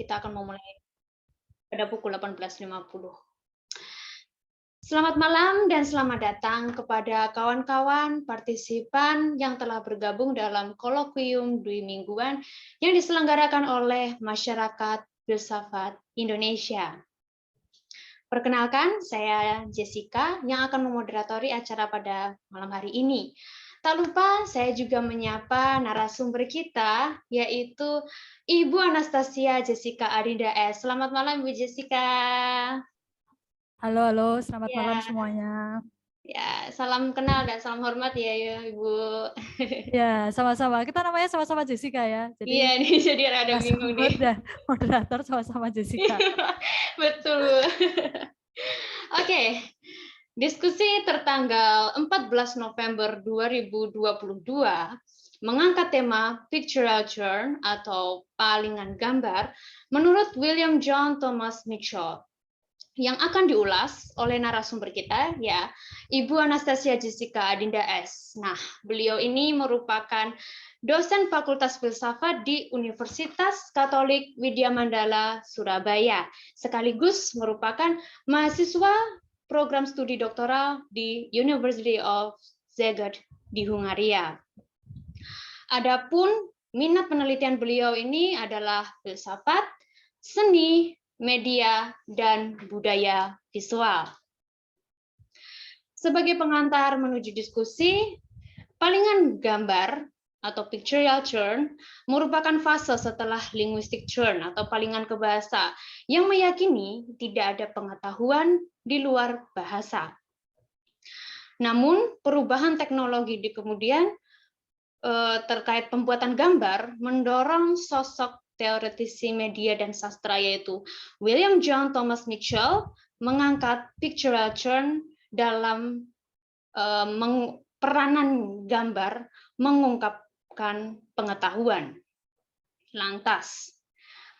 Kita akan memulai pada pukul 18.50. Selamat malam dan selamat datang kepada kawan-kawan partisipan yang telah bergabung dalam kolokvium Dwi Mingguan yang diselenggarakan oleh Masyarakat Filsafat Indonesia. Perkenalkan, saya Jessica yang akan memoderatori acara pada malam hari ini. Tak lupa saya juga menyapa narasumber kita, yaitu Ibu Anastasia Jessica Adinda S. Selamat malam, Ibu Jessica. Halo, selamat malam semuanya. Ya, salam kenal dan salam hormat ya, Ibu. Ya, sama-sama. Kita namanya sama-sama Jessica ya. Iya Jadi nih, jadi rada bingung nih. moderator sama-sama Jessica. Betul. Oke. Diskusi tertanggal 14 November 2022 mengangkat tema pictorial turn atau palingan gambar menurut William John Thomas Mitchell yang akan diulas oleh narasumber kita ya Ibu Anastasia Jessica Adinda S. Nah, beliau ini merupakan dosen Fakultas Filsafat di Universitas Katolik Widya Mandala Surabaya, sekaligus merupakan mahasiswa program studi doktoral di University of Szeged di Hungaria. Adapun minat penelitian beliau ini adalah filsafat, seni, media, dan budaya visual. Sebagai pengantar menuju diskusi, palingan gambar atau pictorial turn merupakan fase setelah linguistic turn atau palingan ke bahasa yang meyakini tidak ada pengetahuan di luar bahasa. Namun, perubahan teknologi di kemudian terkait pembuatan gambar mendorong sosok teoretisi media dan sastra yaitu William John Thomas Mitchell mengangkat pictorial turn dalam peranan gambar mengungkapkan pengetahuan. Lantas,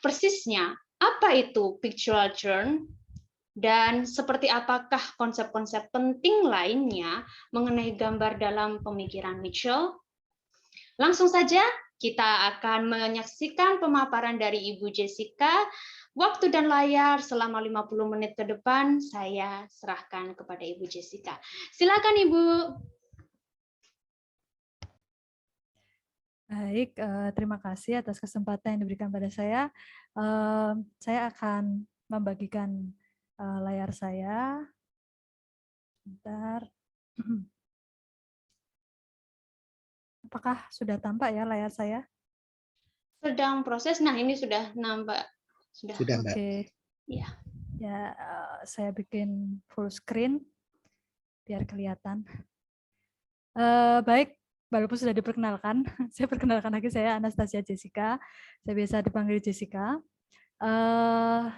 persisnya apa itu pictorial turn dan seperti apakah konsep-konsep penting lainnya mengenai gambar dalam pemikiran Mitchell? Langsung saja kita akan menyaksikan pemaparan dari Ibu Jessica. Waktu dan layar selama 50 menit ke depan saya serahkan kepada Ibu Jessica. Silakan Ibu. Baik, terima kasih atas kesempatan yang diberikan pada saya. Saya akan membagikan layar saya. Bentar. Apakah sudah tampak ya layar saya? Sedang proses. Nah, ini sudah nampak. Sudah, Mbak. Oke. Ya. Ya, saya bikin full screen biar kelihatan. Baik, walaupun sudah diperkenalkan, saya perkenalkan lagi, saya Anastasia Jessica. Saya biasa dipanggil Jessica.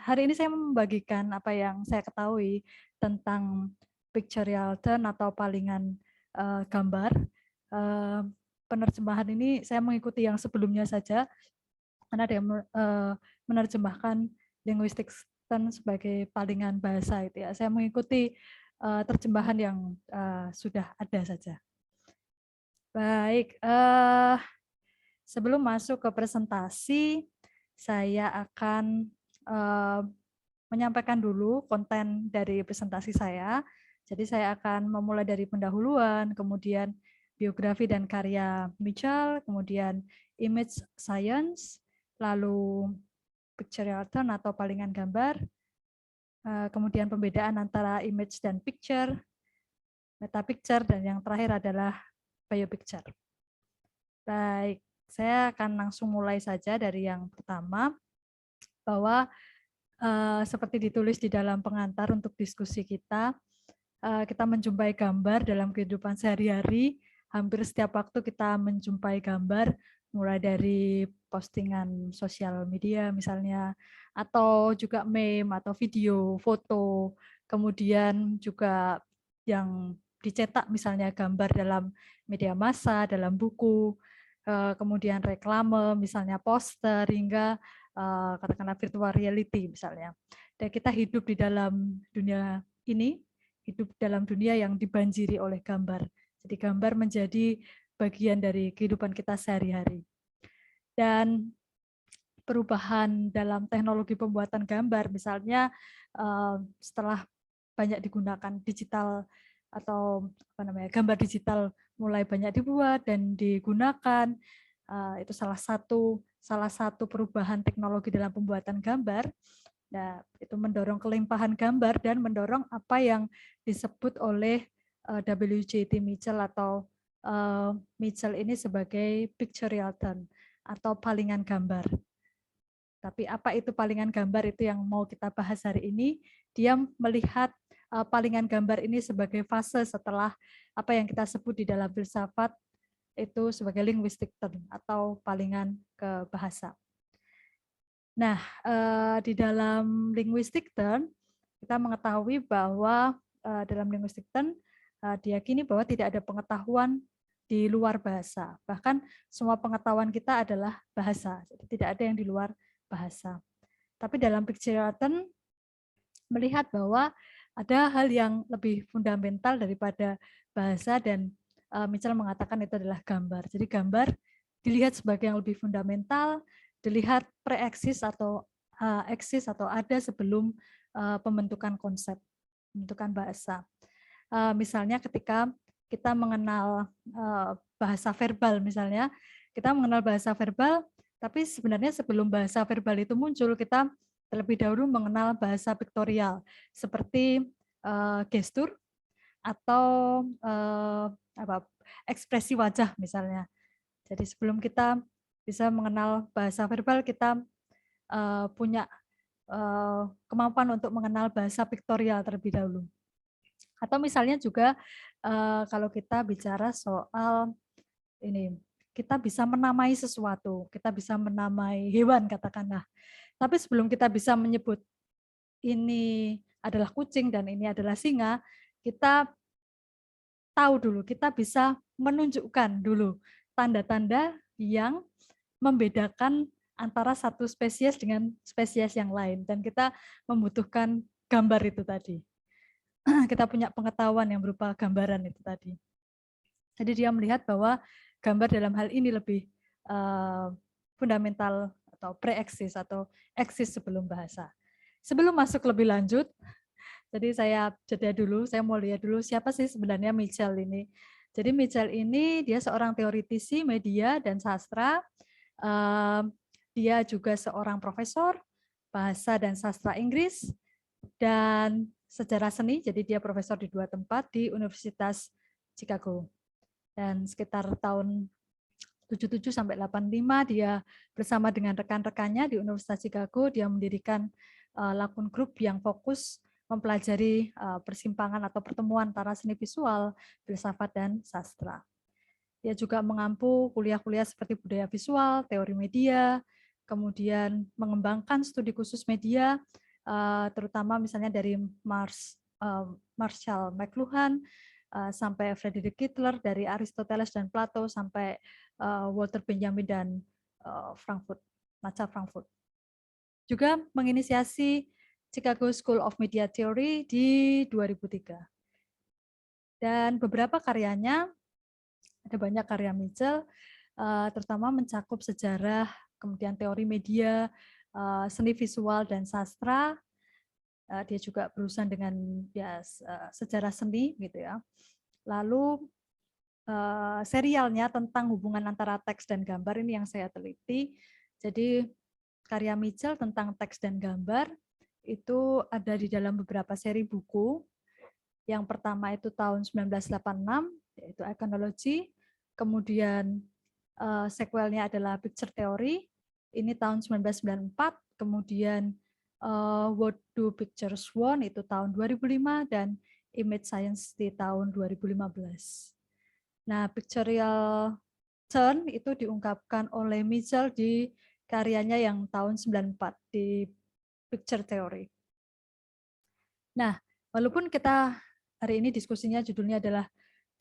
Hari ini saya membagikan apa yang saya ketahui tentang pictorial turn atau palingan gambar. Penerjemahan ini saya mengikuti yang sebelumnya saja, karena ada yang menerjemahkan linguistic turn sebagai palingan bahasa itu ya. Saya mengikuti terjemahan yang sudah ada saja. Baik, sebelum masuk ke presentasi, saya akan menyampaikan dulu konten dari presentasi saya. Jadi saya akan memulai dari pendahuluan, kemudian biografi dan karya Mitchell, kemudian image science, lalu pictorial turn atau palingan gambar, kemudian pembedaan antara image dan picture, meta picture, dan yang terakhir adalah biopicture. Baik, saya akan langsung mulai saja dari yang pertama, bahwa seperti ditulis di dalam pengantar untuk diskusi kita menjumpai gambar dalam kehidupan sehari-hari. Hampir setiap waktu kita menjumpai gambar, mulai dari postingan sosial media misalnya, atau juga meme atau video, foto, kemudian juga yang dicetak misalnya gambar dalam media massa, dalam buku, kemudian reklame, misalnya poster, hingga katakanlah virtual reality misalnya. Dan kita hidup di dalam dunia ini, hidup dalam dunia yang dibanjiri oleh gambar. Jadi gambar menjadi bagian dari kehidupan kita sehari-hari. Dan perubahan dalam teknologi pembuatan gambar, misalnya setelah banyak digunakan digital atau apa namanya, gambar digital mulai banyak dibuat dan digunakan, itu salah satu perubahan teknologi dalam pembuatan gambar. Nah, itu mendorong kelimpahan gambar dan mendorong apa yang disebut oleh W.J.T. Mitchell atau Mitchell ini sebagai pictorial turn atau palingan gambar. Tapi apa itu palingan gambar, itu yang mau kita bahas hari ini. Dia melihat palingan gambar ini sebagai fase setelah apa yang kita sebut di dalam filsafat itu sebagai linguistic turn atau palingan ke bahasa. Nah, di dalam linguistic turn, kita mengetahui bahwa dalam linguistic turn diyakini bahwa tidak ada pengetahuan di luar bahasa. Bahkan semua pengetahuan kita adalah bahasa, jadi tidak ada yang di luar bahasa. Tapi dalam pictorial turn melihat bahwa ada hal yang lebih fundamental daripada bahasa dan Mitchell mengatakan itu adalah gambar. Jadi gambar dilihat sebagai yang lebih fundamental, dilihat pre-eksis atau eksis atau ada sebelum pembentukan konsep, pembentukan bahasa. Misalnya ketika kita mengenal bahasa verbal, misalnya kita mengenal bahasa verbal, tapi sebenarnya sebelum bahasa verbal itu muncul, kita terlebih dahulu mengenal bahasa piktorial seperti gestur atau ekspresi wajah misalnya. Jadi sebelum kita bisa mengenal bahasa verbal, kita punya kemampuan untuk mengenal bahasa piktorial terlebih dahulu. Atau misalnya juga kalau kita bicara soal ini, kita bisa menamai sesuatu, kita bisa menamai hewan katakanlah. Tapi sebelum kita bisa menyebut ini adalah kucing dan ini adalah singa, kita tahu dulu, kita bisa menunjukkan dulu tanda-tanda yang membedakan antara satu spesies dengan spesies yang lain. Dan kita membutuhkan gambar itu tadi. Kita punya pengetahuan yang berupa gambaran itu tadi. Jadi dia melihat bahwa gambar dalam hal ini lebih fundamental atau pre-eksis atau eksis sebelum bahasa. Sebelum masuk lebih lanjut, jadi saya jeda dulu, saya mau lihat dulu siapa sih sebenarnya Mitchell ini. Jadi Mitchell ini dia seorang teoritisi media dan sastra. Dia juga seorang profesor bahasa dan sastra Inggris dan sejarah seni. Jadi dia profesor di 2 tempat di Universitas Chicago. Dan sekitar tahun 77 sampai 85 dia bersama dengan rekan-rekannya di Universitas Chicago dia mendirikan Lacuun Group yang fokus mempelajari persimpangan atau pertemuan antara seni visual, filsafat dan sastra. Dia juga mengampu kuliah-kuliah seperti budaya visual, teori media, kemudian mengembangkan studi khusus media, terutama misalnya dari Marshall McLuhan sampai Friedrich Kittler, dari Aristoteles dan Plato sampai Walter Benjamin dan Macha Frankfurt. Juga menginisiasi Chicago School of Media Theory di 2003. Dan beberapa karyanya, ada banyak karya Mitchell, terutama mencakup sejarah, kemudian teori media, seni visual dan sastra. Dia juga berurusan dengan sejarah seni gitu ya. Lalu serialnya tentang hubungan antara teks dan gambar ini yang saya teliti. Jadi karya Mitchell tentang teks dan gambar itu ada di dalam beberapa seri buku. Yang pertama itu tahun 1986, yaitu Iconology. Kemudian sequelnya adalah Picture Theory, ini tahun 1994. Kemudian What Do Pictures Want, itu tahun 2005, dan Image Science di tahun 2015. Nah, pictorial turn itu diungkapkan oleh Mitchell di karyanya yang tahun 94 di Picture Theory. Nah, walaupun kita hari ini diskusinya judulnya adalah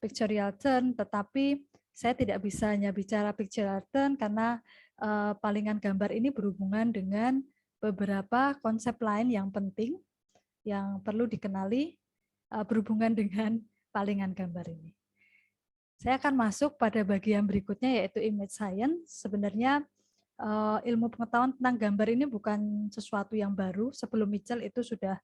pictorial turn, tetapi saya tidak bisa hanya bicara pictorial turn karena palingan gambar ini berhubungan dengan beberapa konsep lain yang penting yang perlu dikenali berhubungan dengan palingan gambar ini. Saya akan masuk pada bagian berikutnya yaitu image science. Sebenarnya ilmu pengetahuan tentang gambar ini bukan sesuatu yang baru. Sebelum Mitchell itu sudah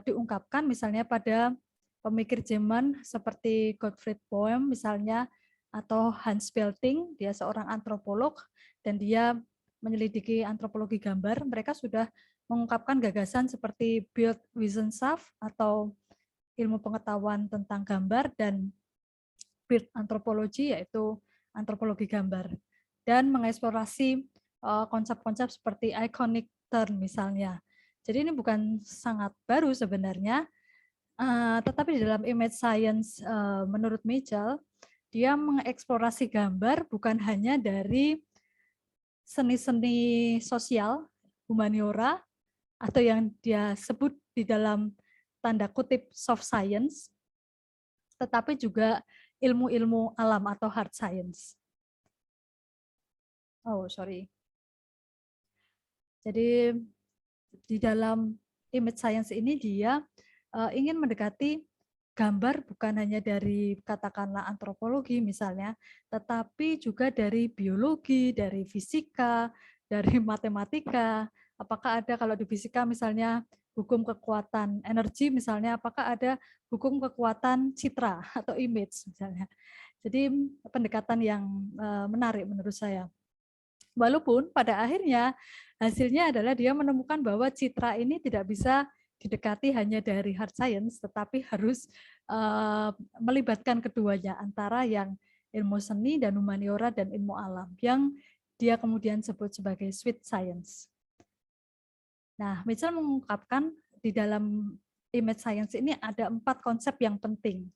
diungkapkan misalnya pada pemikir Jerman seperti Gottfried Boehm misalnya, atau Hans Belting, dia seorang antropolog dan dia menyelidiki antropologi gambar. Mereka sudah mengungkapkan gagasan seperti Bildwissenschaft atau ilmu pengetahuan tentang gambar dan Bildantropologi yaitu antropologi gambar, dan mengeksplorasi konsep-konsep seperti iconic turn misalnya. Jadi ini bukan sangat baru sebenarnya, tetapi di dalam image science menurut Mitchell, dia mengeksplorasi gambar bukan hanya dari seni-seni sosial, humaniora, atau yang dia sebut di dalam tanda kutip soft science, tetapi juga ilmu-ilmu alam atau hard science. Oh, sorry. Jadi di dalam image science ini dia ingin mendekati gambar bukan hanya dari katakanlah antropologi misalnya, tetapi juga dari biologi, dari fisika, dari matematika. Apakah ada kalau di fisika misalnya hukum kekuatan energi misalnya, apakah ada hukum kekuatan citra atau image misalnya. Jadi pendekatan yang menarik menurut saya. Walaupun pada akhirnya hasilnya adalah dia menemukan bahwa citra ini tidak bisa didekati hanya dari hard science, tetapi harus melibatkan keduanya, antara yang ilmu seni dan humaniora dan ilmu alam, yang dia kemudian sebut sebagai sweet science. Nah, Mitchell mengungkapkan di dalam image science ini ada 4 konsep yang penting.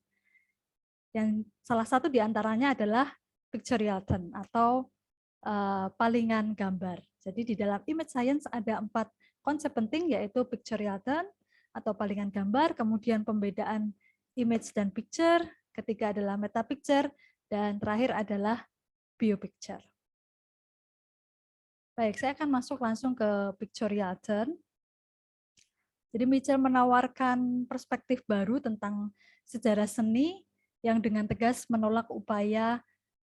Yang salah satu diantaranya adalah pictorial turn atau palingan gambar. Jadi di dalam image science ada 4 konsep penting, yaitu pictorial turn atau palingan gambar, kemudian pembedaan image dan picture, ketiga adalah meta picture, dan terakhir adalah biopicture. Baik, saya akan masuk langsung ke pictorial turn. Jadi Mitchell menawarkan perspektif baru tentang sejarah seni yang dengan tegas menolak upaya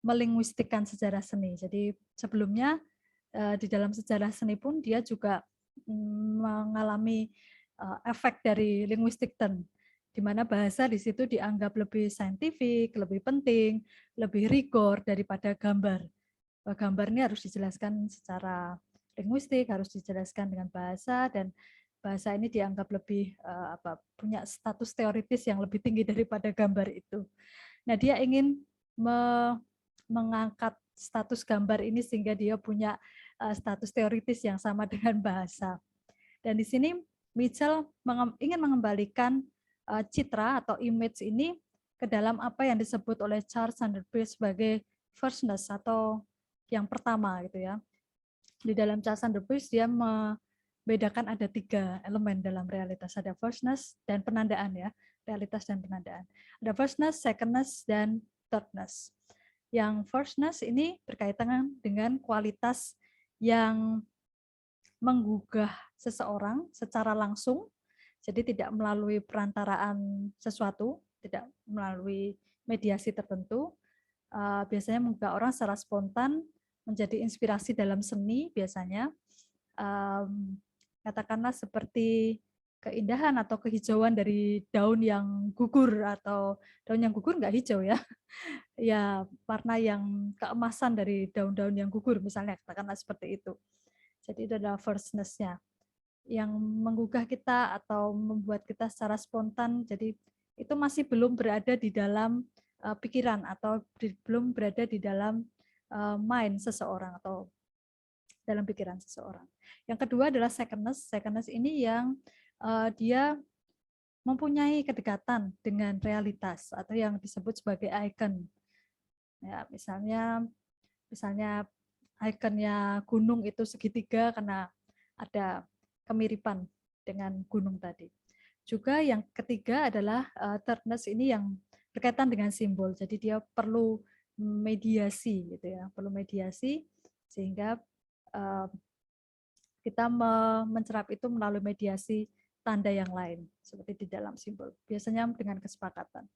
melinguistikan sejarah seni. Jadi sebelumnya di dalam sejarah seni pun dia juga mengalami efek dari linguistic turn, di mana bahasa di situ dianggap lebih saintifik, lebih penting, lebih rigor daripada gambar. Gambar ini harus dijelaskan secara linguistik, harus dijelaskan dengan bahasa, dan bahasa ini dianggap lebih punya status teoritis yang lebih tinggi daripada gambar itu. Nah, dia ingin mengangkat status gambar ini sehingga dia punya status teoritis yang sama dengan bahasa. Dan di sini Mitchell ingin mengembalikan citra atau image ini ke dalam apa yang disebut oleh Charles Sanders Peirce sebagai firstness atau yang pertama gitu ya. Di dalam Charles Sanders Peirce dia membedakan ada 3 elemen dalam realitas, ada firstness dan penandaan ya, realitas dan penandaan. Ada firstness, secondness, dan thirdness. Yang firstness ini berkaitan dengan kualitas yang menggugah seseorang secara langsung, jadi tidak melalui perantaraan sesuatu, tidak melalui mediasi tertentu, biasanya menggugah orang secara spontan, menjadi inspirasi dalam seni biasanya, katakanlah seperti keindahan atau kehijauan dari daun yang gugur, atau daun yang gugur nggak hijau ya, ya warna yang keemasan dari daun-daun yang gugur misalnya, katakanlah seperti itu. Jadi itu adalah firstness-nya yang menggugah kita atau membuat kita secara spontan. Jadi itu masih belum berada di dalam pikiran atau belum berada di dalam mind seseorang atau dalam pikiran seseorang. Yang kedua adalah secondness. Secondness ini yang dia mempunyai kedekatan dengan realitas atau yang disebut sebagai icon. Ya, misalnya ikonnya gunung itu segitiga karena ada kemiripan dengan gunung tadi. Juga yang ketiga adalah thirdness ini yang berkaitan dengan simbol. Jadi dia perlu mediasi gitu ya, perlu mediasi sehingga kita mencerap itu melalui mediasi tanda yang lain seperti di dalam simbol. Biasanya dengan kesepakatan.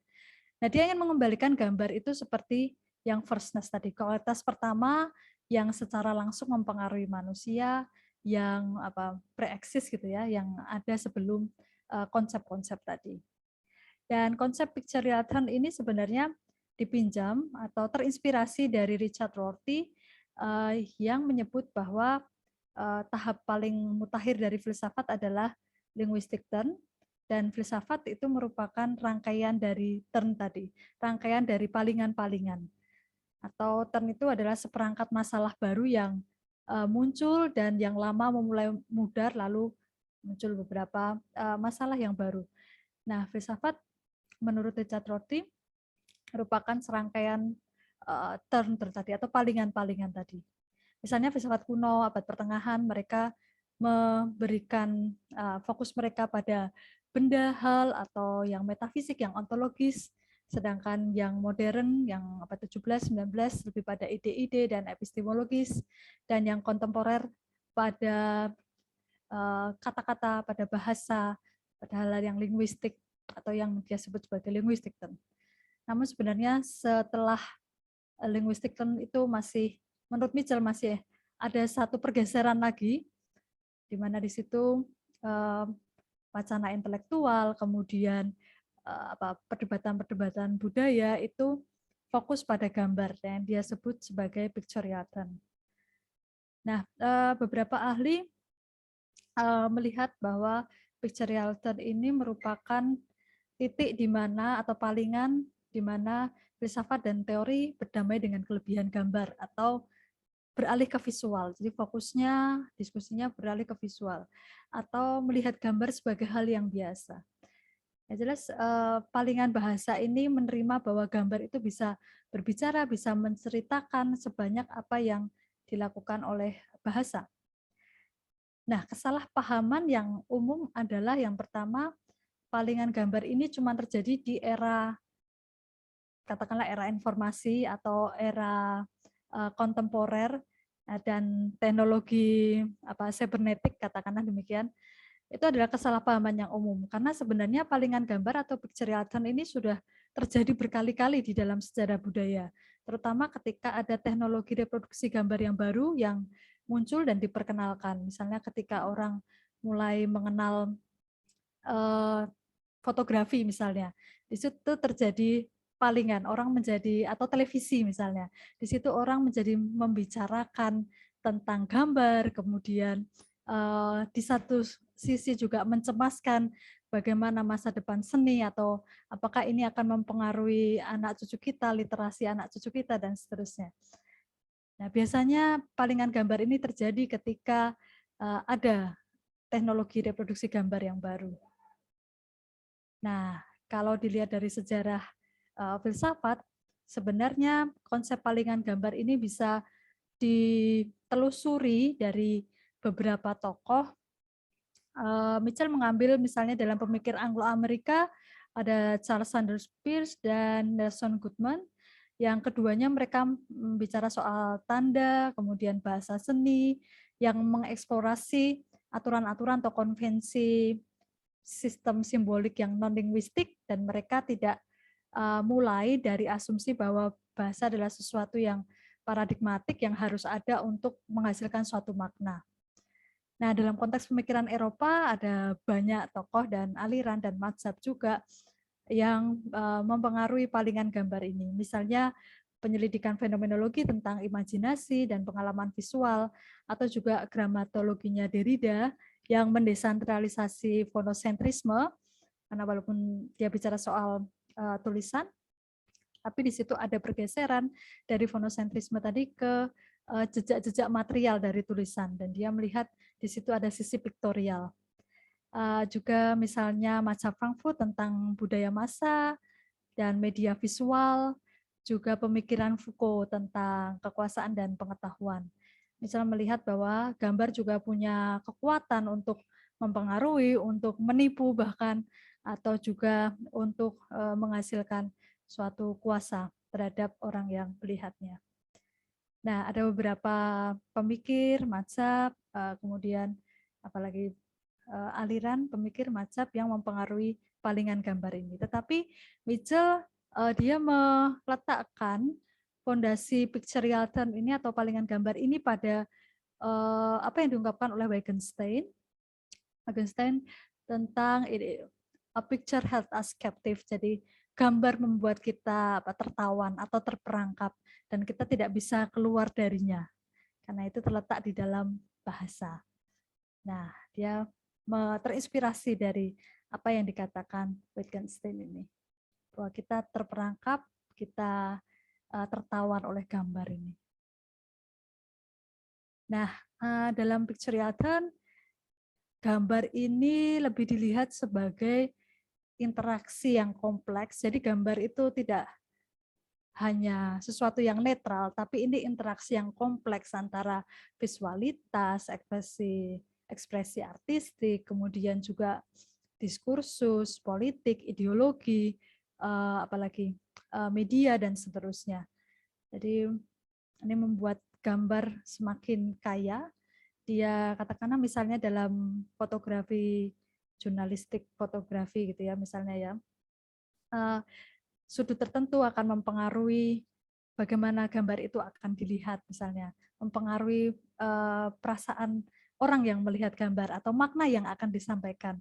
Nah, dia ingin mengembalikan gambar itu seperti yang firstness tadi. Kualitas pertama yang secara langsung mempengaruhi manusia, yang pre-eksis gitu ya, yang ada sebelum konsep-konsep tadi. Dan konsep pictorial turn ini sebenarnya dipinjam atau terinspirasi dari Richard Rorty yang menyebut bahwa tahap paling mutakhir dari filsafat adalah linguistic turn, dan filsafat itu merupakan rangkaian dari turn tadi, rangkaian dari palingan-palingan. Atau turn itu adalah seperangkat masalah baru yang muncul dan yang lama memulai mudar lalu muncul beberapa masalah yang baru. Nah, filsafat menurut Richard Rorty merupakan serangkaian turn tadi atau palingan-palingan tadi. Misalnya filsafat kuno abad pertengahan mereka memberikan fokus mereka pada benda, hal, atau yang metafisik, yang ontologis, sedangkan yang modern, yang abad 17, 19 lebih pada ide-ide dan epistemologis, dan yang kontemporer pada kata-kata, pada bahasa, pada hal yang linguistik atau yang dia sebut sebagai linguistic turn. Namun sebenarnya setelah linguistic turn itu masih, menurut Mitchell masih ada satu pergeseran lagi, di mana di situ wacana intelektual, kemudian perdebatan-perdebatan budaya itu fokus pada gambar yang dia sebut sebagai pictorial turn. Nah, beberapa ahli melihat bahwa pictorial turn ini merupakan titik di mana atau palingan di mana filsafat dan teori berdamai dengan kelebihan gambar atau beralih ke visual. Jadi fokusnya, diskusinya beralih ke visual atau melihat gambar sebagai hal yang biasa. Ya jelas palingan bahasa ini menerima bahwa gambar itu bisa berbicara, bisa menceritakan sebanyak apa yang dilakukan oleh bahasa. Nah, kesalahpahaman yang umum adalah yang pertama, palingan gambar ini cuma terjadi di era, katakanlah era informasi atau era kontemporer dan teknologi cybernetik, katakanlah demikian. Itu adalah kesalahpahaman yang umum, karena sebenarnya palingan gambar atau pictorial turn ini sudah terjadi berkali-kali di dalam sejarah budaya, terutama ketika ada teknologi reproduksi gambar yang baru yang muncul dan diperkenalkan. Misalnya ketika orang mulai mengenal fotografi misalnya, di situ terjadi palingan, orang menjadi, atau televisi misalnya, di situ orang menjadi membicarakan tentang gambar, kemudian di satu sisi juga mencemaskan bagaimana masa depan seni atau apakah ini akan mempengaruhi anak cucu kita, literasi anak cucu kita, dan seterusnya. Nah, biasanya palingan gambar ini terjadi ketika ada teknologi reproduksi gambar yang baru. Nah, kalau dilihat dari sejarah filsafat, sebenarnya konsep palingan gambar ini bisa ditelusuri dari beberapa tokoh. Mitchell mengambil misalnya dalam pemikir Anglo-Amerika ada Charles Sanders Peirce dan Nelson Goodman. Yang keduanya mereka bicara soal tanda, kemudian bahasa seni, yang mengeksplorasi aturan-aturan atau konvensi sistem simbolik yang non-linguistik, dan mereka tidak mulai dari asumsi bahwa bahasa adalah sesuatu yang paradigmatik yang harus ada untuk menghasilkan suatu makna. Nah, dalam konteks pemikiran Eropa ada banyak tokoh dan aliran dan mazhab juga yang mempengaruhi palingan gambar ini. Misalnya penyelidikan fenomenologi tentang imajinasi dan pengalaman visual, atau juga gramatologinya Derrida yang mendesentralisasi fonosentrisme, karena walaupun dia bicara soal tulisan, tapi di situ ada pergeseran dari fonosentrisme tadi ke jejak-jejak material dari tulisan, dan dia melihat di situ ada sisi piktorial. Juga misalnya mazhab Frankfurt tentang budaya massa dan media visual, juga pemikiran Foucault tentang kekuasaan dan pengetahuan. Misalnya melihat bahwa gambar juga punya kekuatan untuk mempengaruhi, untuk menipu bahkan, atau juga untuk menghasilkan suatu kuasa terhadap orang yang melihatnya. Nah, ada beberapa pemikir, mazhab, kemudian apalagi aliran pemikir mazhab yang mempengaruhi palingan gambar ini. Tetapi Mitchell dia meletakkan fondasi pictorial term ini atau palingan gambar ini pada apa yang diungkapkan oleh Wittgenstein tentang ini, a picture held us captive. Jadi gambar membuat kita tertawan atau terperangkap dan kita tidak bisa keluar darinya karena itu terletak di dalam bahasa. Nah, dia terinspirasi dari apa yang dikatakan Wittgenstein ini, bahwa kita terperangkap, kita tertawan oleh gambar ini. Nah, dalam pictorial term, gambar ini lebih dilihat sebagai interaksi yang kompleks. Jadi gambar itu tidak hanya sesuatu yang netral, tapi ini interaksi yang kompleks antara visualitas, ekspresi artistik, kemudian juga diskursus, politik, ideologi, apalagi media dan seterusnya. Jadi ini membuat gambar semakin kaya. Dia katakanlah misalnya dalam fotografi, jurnalistik fotografi gitu ya, misalnya ya, sudut tertentu akan mempengaruhi bagaimana gambar itu akan dilihat, misalnya mempengaruhi perasaan orang yang melihat gambar atau makna yang akan disampaikan.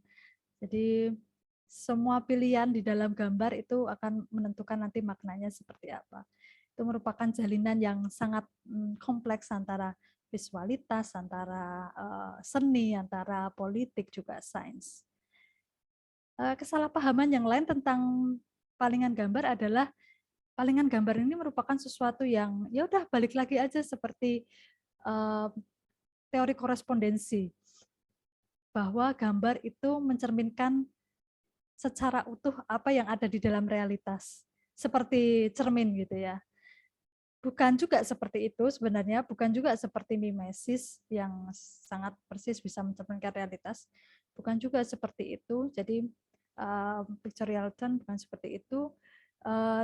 Jadi semua pilihan di dalam gambar itu akan menentukan nanti maknanya seperti apa. Itu merupakan jalinan yang sangat kompleks antara visualitas, antara seni, antara politik, juga sains. Kesalahpahaman yang lain tentang palingan gambar adalah palingan gambar ini merupakan sesuatu yang ya udah balik lagi aja seperti teori korespondensi, bahwa gambar itu mencerminkan secara utuh apa yang ada di dalam realitas, seperti cermin gitu ya. Bukan juga seperti itu sebenarnya, bukan juga seperti mimesis yang sangat persis bisa mencerminkan realitas, bukan juga seperti itu. Jadi pictorial term bukan seperti itu,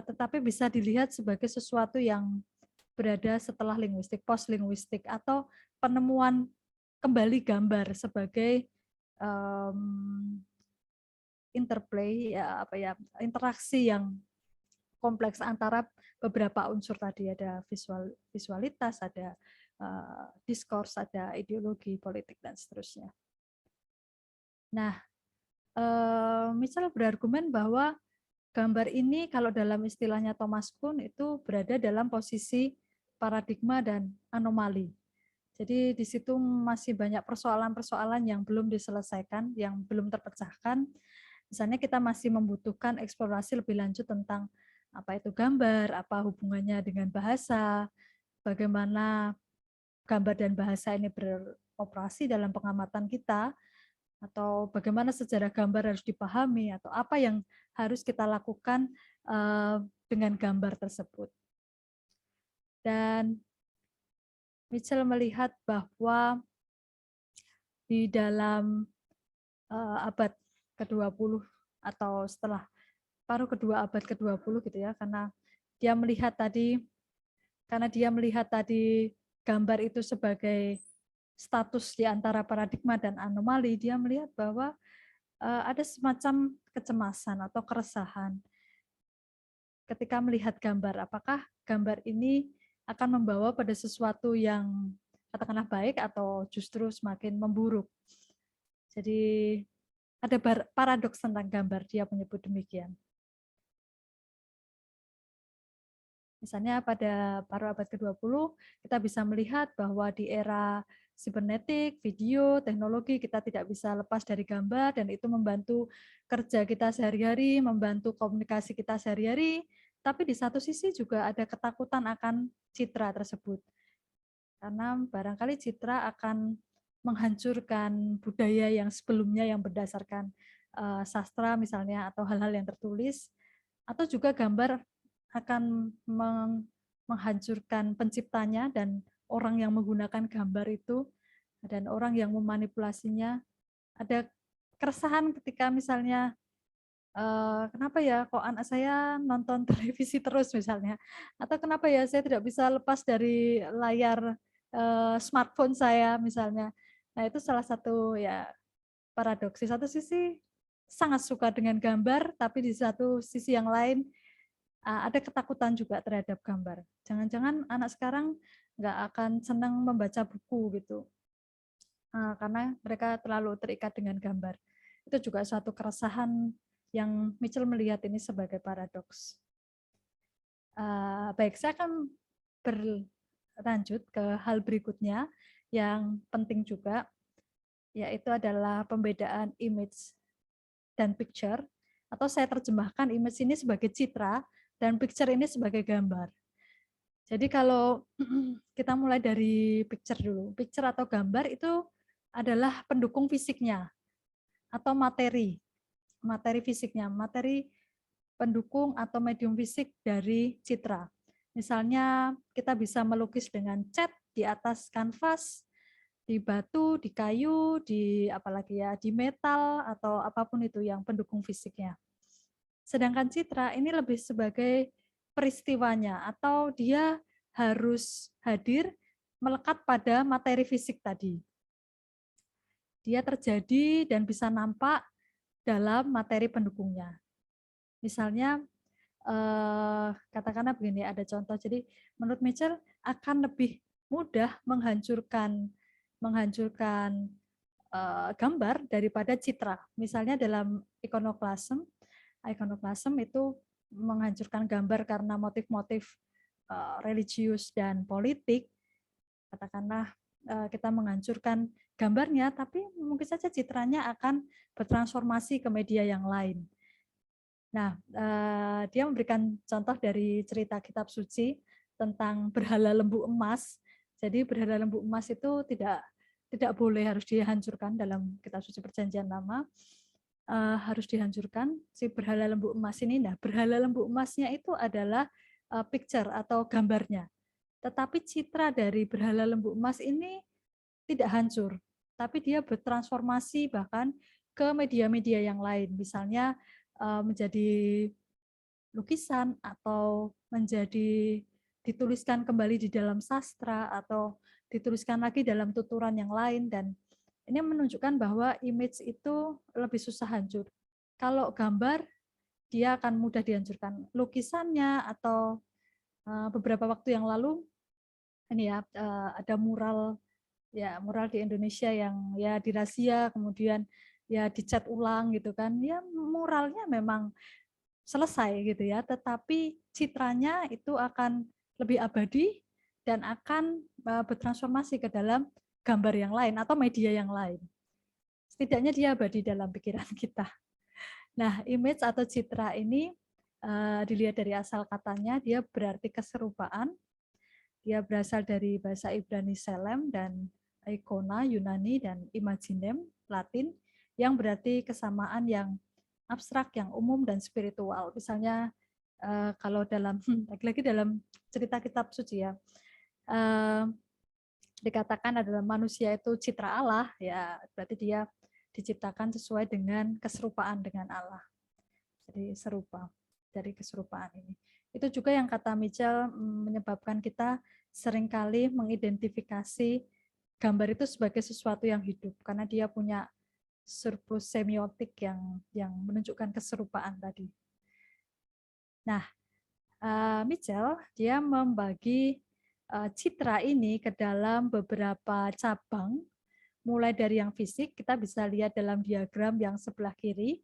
tetapi bisa dilihat sebagai sesuatu yang berada setelah linguistik, post linguistik, atau penemuan kembali gambar sebagai interplay ya, apa ya, interaksi yang kompleks antara beberapa unsur tadi, ada visualitas, ada diskurs, ada ideologi, politik, dan seterusnya. Nah, Mitchell berargumen bahwa gambar ini kalau dalam istilahnya Thomas Kuhn itu berada dalam posisi paradigma dan anomali. Jadi di situ masih banyak persoalan-persoalan yang belum diselesaikan, yang belum terpecahkan. Misalnya kita masih membutuhkan eksplorasi lebih lanjut tentang apa itu gambar, apa hubungannya dengan bahasa, bagaimana gambar dan bahasa ini beroperasi dalam pengamatan kita, atau bagaimana sejarah gambar harus dipahami, atau apa yang harus kita lakukan dengan gambar tersebut. Dan Mitchell melihat bahwa di dalam abad ke-20 atau setelah paruh kedua abad ke-20 gitu ya, karena dia melihat tadi gambar itu sebagai status di antara paradigma dan anomali, dia melihat bahwa ada semacam kecemasan atau keresahan ketika melihat gambar. Apakah gambar ini akan membawa pada sesuatu yang katakanlah baik atau justru semakin memburuk. Jadi ada paradoks tentang gambar, dia menyebut demikian. Misalnya pada paruh abad ke-20, kita bisa melihat bahwa di era sibernetik, video, teknologi, kita tidak bisa lepas dari gambar, dan itu membantu kerja kita sehari-hari, membantu komunikasi kita sehari-hari, tapi di satu sisi juga ada ketakutan akan citra tersebut. Karena barangkali citra akan menghancurkan budaya yang sebelumnya yang berdasarkan sastra misalnya, atau hal-hal yang tertulis, atau juga gambar akan menghancurkan penciptanya dan orang yang menggunakan gambar itu, dan orang yang memanipulasinya. Ada keresahan ketika misalnya, kenapa ya kok anak saya nonton televisi terus misalnya, atau kenapa ya saya tidak bisa lepas dari layar smartphone saya misalnya. Nah, itu salah satu ya paradoks. Di satu sisi sangat suka dengan gambar, tapi di satu sisi yang lain ada ketakutan juga terhadap gambar. Jangan-jangan anak sekarang nggak akan senang membaca buku gitu, karena mereka terlalu terikat dengan gambar. Itu juga suatu keresahan yang Mitchell melihat ini sebagai paradoks. Baik, saya akan berlanjut ke hal berikutnya yang penting juga, yaitu adalah pembedaan image dan picture, atau saya terjemahkan image ini sebagai citra dan picture ini sebagai gambar. Jadi kalau kita mulai dari picture dulu, picture atau gambar itu adalah pendukung fisiknya atau materi fisiknya, materi pendukung atau medium fisik dari citra. Misalnya kita bisa melukis dengan cat di atas kanvas, di batu, di kayu, di apalagi ya, di metal atau apapun itu yang pendukung fisiknya. Sedangkan citra ini lebih sebagai peristiwanya atau dia harus hadir melekat pada materi fisik tadi. Dia terjadi dan bisa nampak dalam materi pendukungnya. Misalnya katakanlah begini, ada contoh. Jadi menurut Mitchell akan lebih mudah menghancurkan gambar daripada citra. Misalnya dalam ikonoklasme itu menghancurkan gambar karena motif-motif religius dan politik. Katakanlah kita menghancurkan gambarnya, tapi mungkin saja citranya akan bertransformasi ke media yang lain. Nah, dia memberikan contoh dari cerita kitab suci tentang berhala lembu emas. Jadi berhala lembu emas itu tidak boleh, harus dihancurkan dalam kitab suci Perjanjian Lama. Harus dihancurkan si berhala lembu emas ini. Nah, berhala lembu emasnya itu adalah picture atau gambarnya. Tetapi citra dari berhala lembu emas ini tidak hancur, tapi dia bertransformasi bahkan ke media-media yang lain. Misalnya menjadi lukisan atau menjadi dituliskan kembali di dalam sastra atau dituliskan lagi dalam tuturan yang lain, dan ini menunjukkan bahwa image itu lebih susah hancur. Kalau gambar dia akan mudah dihancurkan. Lukisannya atau beberapa waktu yang lalu ini ya ada mural di Indonesia yang ya dirazia kemudian ya dicat ulang gitu kan. Ya muralnya memang selesai gitu ya, tetapi citranya itu akan lebih abadi dan akan bertransformasi ke dalam gambar yang lain atau media yang lain. Setidaknya dia abadi dalam pikiran kita. Nah, image atau citra ini dilihat dari asal katanya, dia berarti keserupaan. Dia berasal dari bahasa Ibrani selem dan ikona Yunani dan imaginem Latin, yang berarti kesamaan yang abstrak, yang umum dan spiritual. Misalnya kalau dalam lagi-lagi dalam cerita kitab suci ya, dikatakan adalah manusia itu citra Allah, ya berarti dia diciptakan sesuai dengan keserupaan dengan Allah. Jadi serupa dari keserupaan ini. Itu juga yang kata Mitchell menyebabkan kita seringkali mengidentifikasi gambar itu sebagai sesuatu yang hidup karena dia punya surplus semiotik yang menunjukkan keserupaan tadi. Nah, Mitchell dia membagi citra ini ke dalam beberapa cabang, mulai dari yang fisik, kita bisa lihat dalam diagram yang sebelah kiri,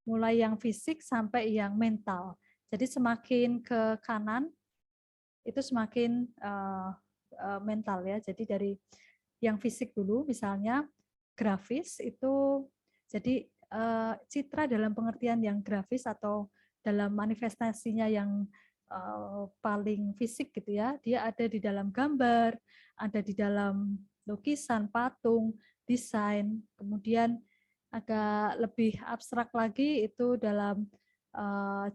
mulai yang fisik sampai yang mental. Jadi semakin ke kanan itu semakin mental ya. Jadi dari yang fisik dulu, misalnya grafis itu, jadi citra dalam pengertian yang grafis atau dalam manifestasinya yang paling fisik gitu ya, dia ada di dalam gambar, ada di dalam lukisan, patung, desain, kemudian agak lebih abstrak lagi itu dalam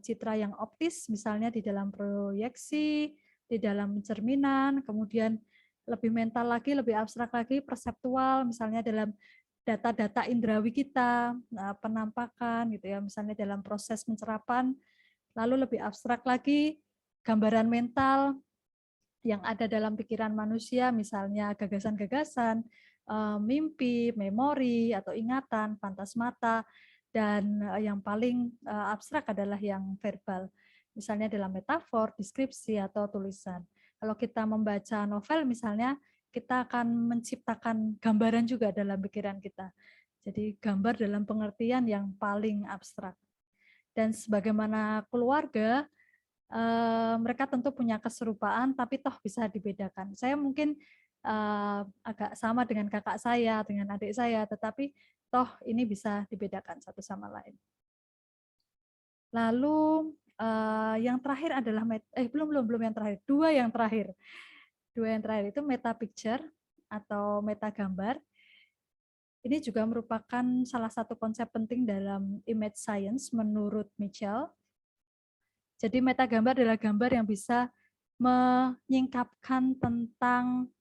citra yang optis, misalnya di dalam proyeksi, di dalam cerminan, kemudian lebih mental lagi, lebih abstrak lagi, perseptual, misalnya dalam data-data indrawi kita, penampakan gitu ya, misalnya dalam proses pencerapan, lalu lebih abstrak lagi, gambaran mental yang ada dalam pikiran manusia, misalnya gagasan-gagasan, mimpi, memori, atau ingatan, pantas mata, dan yang paling abstrak adalah yang verbal. misalnya dalam metafor, deskripsi, atau tulisan. Kalau kita membaca novel misalnya, kita akan menciptakan gambaran juga dalam pikiran kita. Jadi gambar dalam pengertian yang paling abstrak. Dan sebagaimana keluarga, mereka tentu punya keserupaan, tapi toh bisa dibedakan. Saya mungkin agak sama dengan kakak saya, dengan adik saya, tetapi toh ini bisa dibedakan satu sama lain. Lalu yang terakhir adalah belum yang terakhir, dua yang terakhir itu meta picture atau meta gambar. Ini juga merupakan salah satu konsep penting dalam image science menurut Mitchell. Jadi metagambar adalah gambar yang bisa menyingkapkan tentang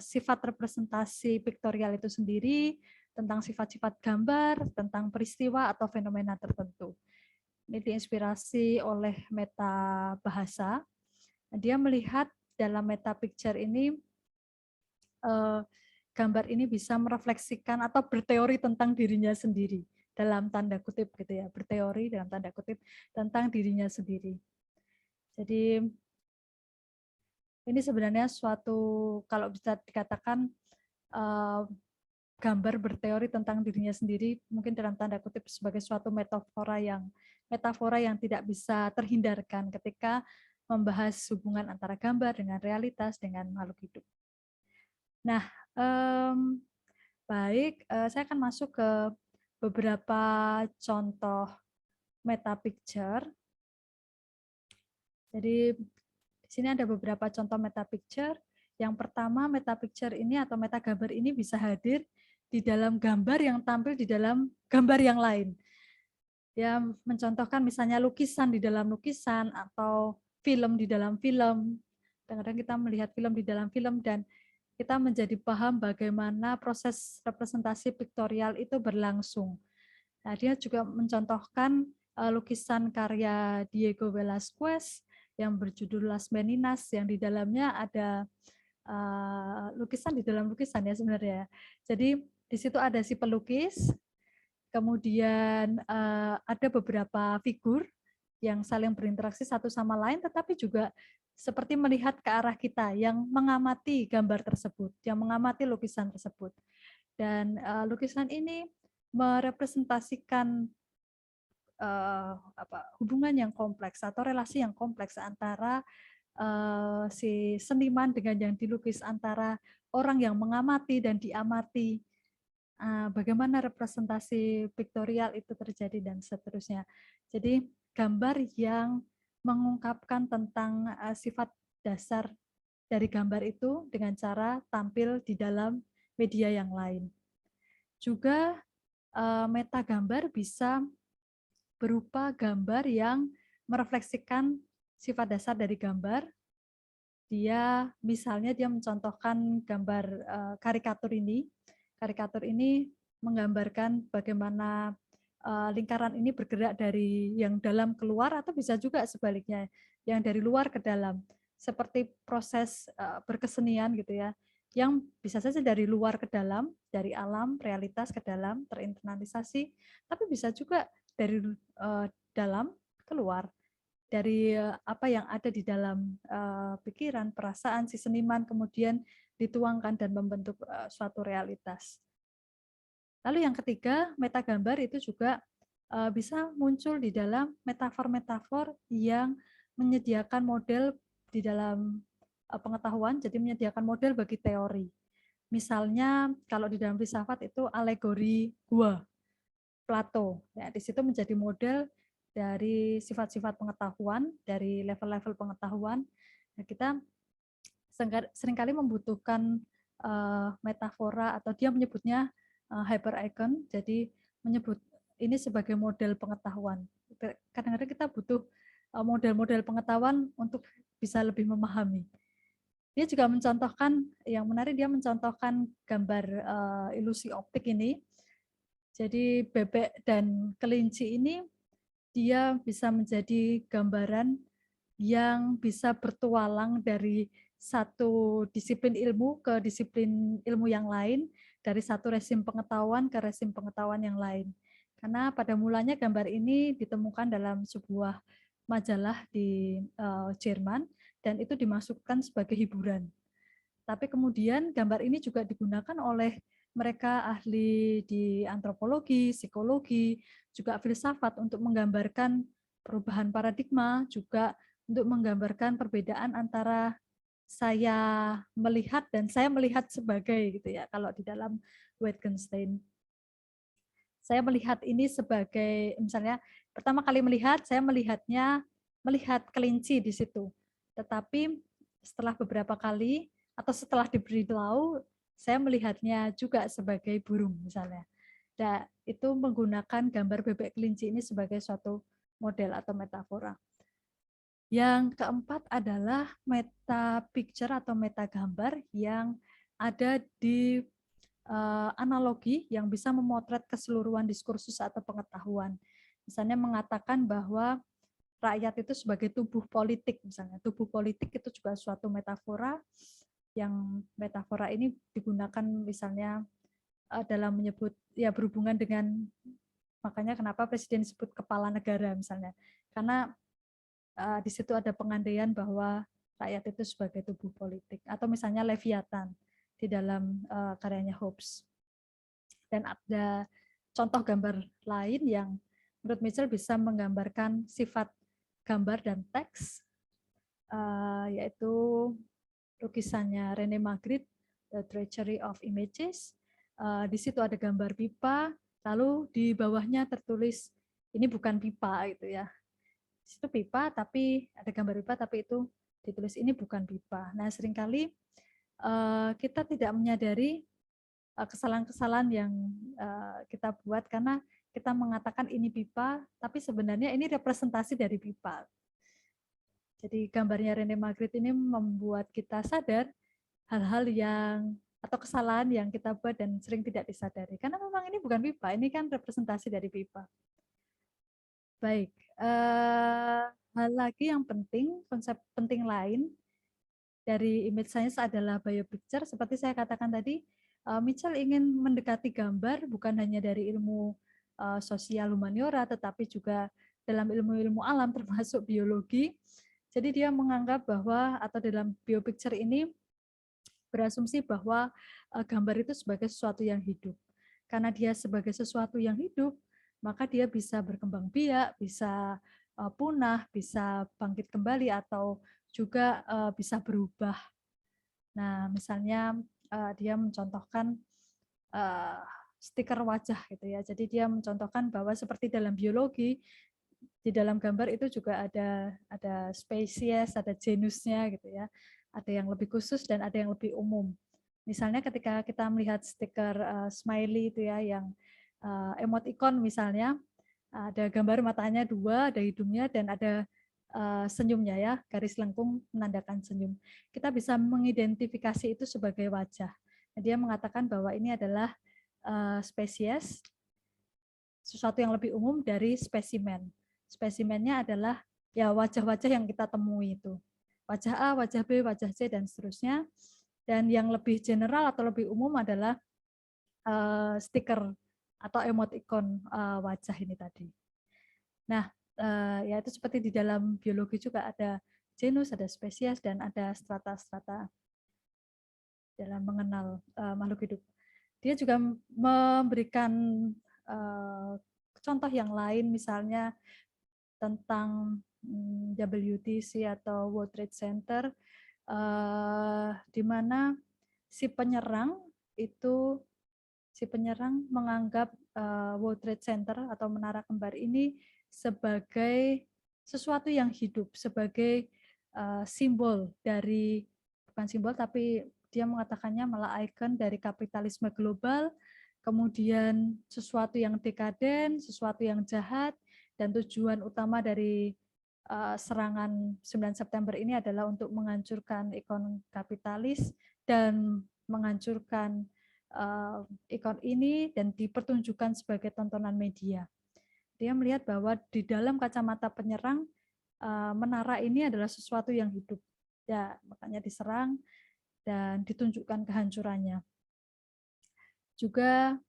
sifat representasi piktorial itu sendiri, tentang sifat-sifat gambar, tentang peristiwa atau fenomena tertentu. Ini diinspirasi oleh meta bahasa. Dia melihat dalam meta picture ini gambar ini bisa merefleksikan atau berteori tentang dirinya sendiri dalam tanda kutip gitu ya, berteori dalam tanda kutip tentang dirinya sendiri. Jadi ini sebenarnya suatu, kalau bisa dikatakan gambar berteori tentang dirinya sendiri mungkin dalam tanda kutip sebagai suatu metafora yang tidak bisa terhindarkan ketika membahas hubungan antara gambar dengan realitas dengan makhluk hidup. Nah, baik, saya akan masuk ke beberapa contoh meta picture. Jadi di sini ada beberapa contoh meta picture. Yang pertama, meta picture ini atau meta gambar ini bisa hadir di dalam gambar yang tampil di dalam gambar yang lain. Ya, mencontohkan misalnya lukisan di dalam lukisan atau film di dalam film. Kadang-kadang kita melihat film di dalam film dan kita menjadi paham bagaimana proses representasi piktorial itu berlangsung. Nah, dia juga mencontohkan lukisan karya Diego Velázquez yang berjudul Las Meninas, yang di dalamnya ada lukisan di dalam lukisan ya sebenarnya. Jadi di situ ada si pelukis, kemudian ada beberapa figur yang saling berinteraksi satu sama lain, tetapi juga seperti melihat ke arah kita yang mengamati gambar tersebut, yang mengamati lukisan tersebut. Dan lukisan ini merepresentasikan hubungan yang kompleks atau relasi yang kompleks antara si seniman dengan yang dilukis, antara orang yang mengamati dan diamati, bagaimana representasi piktorial itu terjadi dan seterusnya. Jadi gambar yang mengungkapkan tentang sifat dasar dari gambar itu dengan cara tampil di dalam media yang lain. Juga meta gambar bisa berupa gambar yang merefleksikan sifat dasar dari gambar. Misalnya dia mencontohkan gambar karikatur ini. Karikatur ini menggambarkan bagaimana lingkaran ini bergerak dari yang dalam keluar atau bisa juga sebaliknya, yang dari luar ke dalam. Seperti proses berkesenian gitu ya, yang bisa saja dari luar ke dalam, dari alam, realitas ke dalam, terinternalisasi, tapi bisa juga dari dalam keluar, dari apa yang ada di dalam pikiran, perasaan si seniman, kemudian dituangkan dan membentuk suatu realitas. Lalu yang ketiga, metagambar itu juga bisa muncul di dalam metafor-metafor yang menyediakan model di dalam pengetahuan, jadi menyediakan model bagi teori. Misalnya kalau di dalam filsafat itu alegori gua, Plato. Ya, di situ menjadi model dari sifat-sifat pengetahuan, dari level-level pengetahuan. Nah, kita seringkali membutuhkan metafora atau dia menyebutnya hyper-icon, jadi menyebut ini sebagai model pengetahuan. Kadang-kadang kita butuh model-model pengetahuan untuk bisa lebih memahami. Dia juga mencontohkan, yang menarik dia mencontohkan gambar ilusi optik ini. Jadi bebek dan kelinci ini dia bisa menjadi gambaran yang bisa bertualang dari satu disiplin ilmu ke disiplin ilmu yang lain, dari satu rezim pengetahuan ke rezim pengetahuan yang lain. Karena pada mulanya gambar ini ditemukan dalam sebuah majalah di Jerman dan itu dimasukkan sebagai hiburan. Tapi kemudian gambar ini juga digunakan oleh mereka ahli di antropologi, psikologi, juga filsafat untuk menggambarkan perubahan paradigma, juga untuk menggambarkan perbedaan antara saya melihat dan saya melihat sebagai gitu ya. Kalau di dalam Wittgenstein, saya melihat ini sebagai misalnya pertama kali melihat saya melihat kelinci di situ. Tetapi setelah beberapa kali atau setelah diberitahu saya melihatnya juga sebagai burung misalnya. Dan itu menggunakan gambar bebek kelinci ini sebagai suatu model atau metafora. Yang keempat adalah meta picture atau meta gambar yang ada di analogi yang bisa memotret keseluruhan diskursus atau pengetahuan. Misalnya mengatakan bahwa rakyat itu sebagai tubuh politik, misalnya tubuh politik itu juga suatu metafora yang metafora ini digunakan misalnya dalam menyebut ya berhubungan dengan makanya kenapa presiden disebut kepala negara misalnya karena di situ ada pengandaian bahwa rakyat itu sebagai tubuh politik atau misalnya Leviathan di dalam karyanya Hobbes. Dan ada contoh gambar lain yang menurut Mitchell bisa menggambarkan sifat gambar dan teks, yaitu lukisannya René Magritte, The Treachery of Images. Di situ ada gambar pipa, lalu di bawahnya tertulis ini bukan pipa gitu ya. Di situ pipa, tapi ada gambar pipa, tapi itu ditulis ini bukan pipa. Nah, seringkali kita tidak menyadari kesalahan-kesalahan yang kita buat karena kita mengatakan ini pipa, tapi sebenarnya ini representasi dari pipa. Jadi gambarnya René Magritte ini membuat kita sadar hal-hal yang atau kesalahan yang kita buat dan sering tidak disadari. Karena memang ini bukan pipa, ini kan representasi dari pipa. Baik, hal lagi yang penting, konsep penting lain dari image science adalah biopicture. Seperti saya katakan tadi, Mitchell ingin mendekati gambar bukan hanya dari ilmu sosial humaniora, tetapi juga dalam ilmu-ilmu alam termasuk biologi. Jadi dia menganggap bahwa atau dalam biopicture ini berasumsi bahwa gambar itu sebagai sesuatu yang hidup. Karena dia sebagai sesuatu yang hidup, maka dia bisa berkembang biak, bisa punah, bisa bangkit kembali atau juga bisa berubah. Nah, misalnya dia mencontohkan stiker wajah gitu ya. Jadi dia mencontohkan bahwa seperti dalam biologi di dalam gambar itu juga ada spesies, ada genusnya gitu ya. Ada yang lebih khusus dan ada yang lebih umum. Misalnya ketika kita melihat stiker smiley itu ya yang emoticon misalnya ada gambar matanya dua, ada hidungnya dan ada senyumnya ya, garis lengkung menandakan senyum. Kita bisa mengidentifikasi itu sebagai wajah. Dia mengatakan bahwa ini adalah spesies, sesuatu yang lebih umum dari spesimen. Spesimennya adalah ya wajah-wajah yang kita temui itu. Wajah A, wajah B, wajah C, dan seterusnya. Dan yang lebih general atau lebih umum adalah stiker atau emoticon wajah ini tadi. Nah, ya itu seperti di dalam biologi juga ada genus, ada spesies, dan ada strata-strata dalam mengenal makhluk hidup. Dia juga memberikan contoh yang lain, misalnya tentang WTC atau World Trade Center, di mana si penyerang menganggap World Trade Center atau menara kembar ini sebagai sesuatu yang hidup, sebagai simbol dari, bukan simbol tapi dia mengatakannya malah ikon dari kapitalisme global, kemudian sesuatu yang dekaden, sesuatu yang jahat, dan tujuan utama dari serangan 9 September ini adalah untuk menghancurkan ikon kapitalis dan menghancurkan ikon ini dan dipertunjukkan sebagai tontonan media. Dia melihat bahwa di dalam kacamata penyerang menara ini adalah sesuatu yang hidup. Ya, makanya diserang dan ditunjukkan kehancurannya. Juga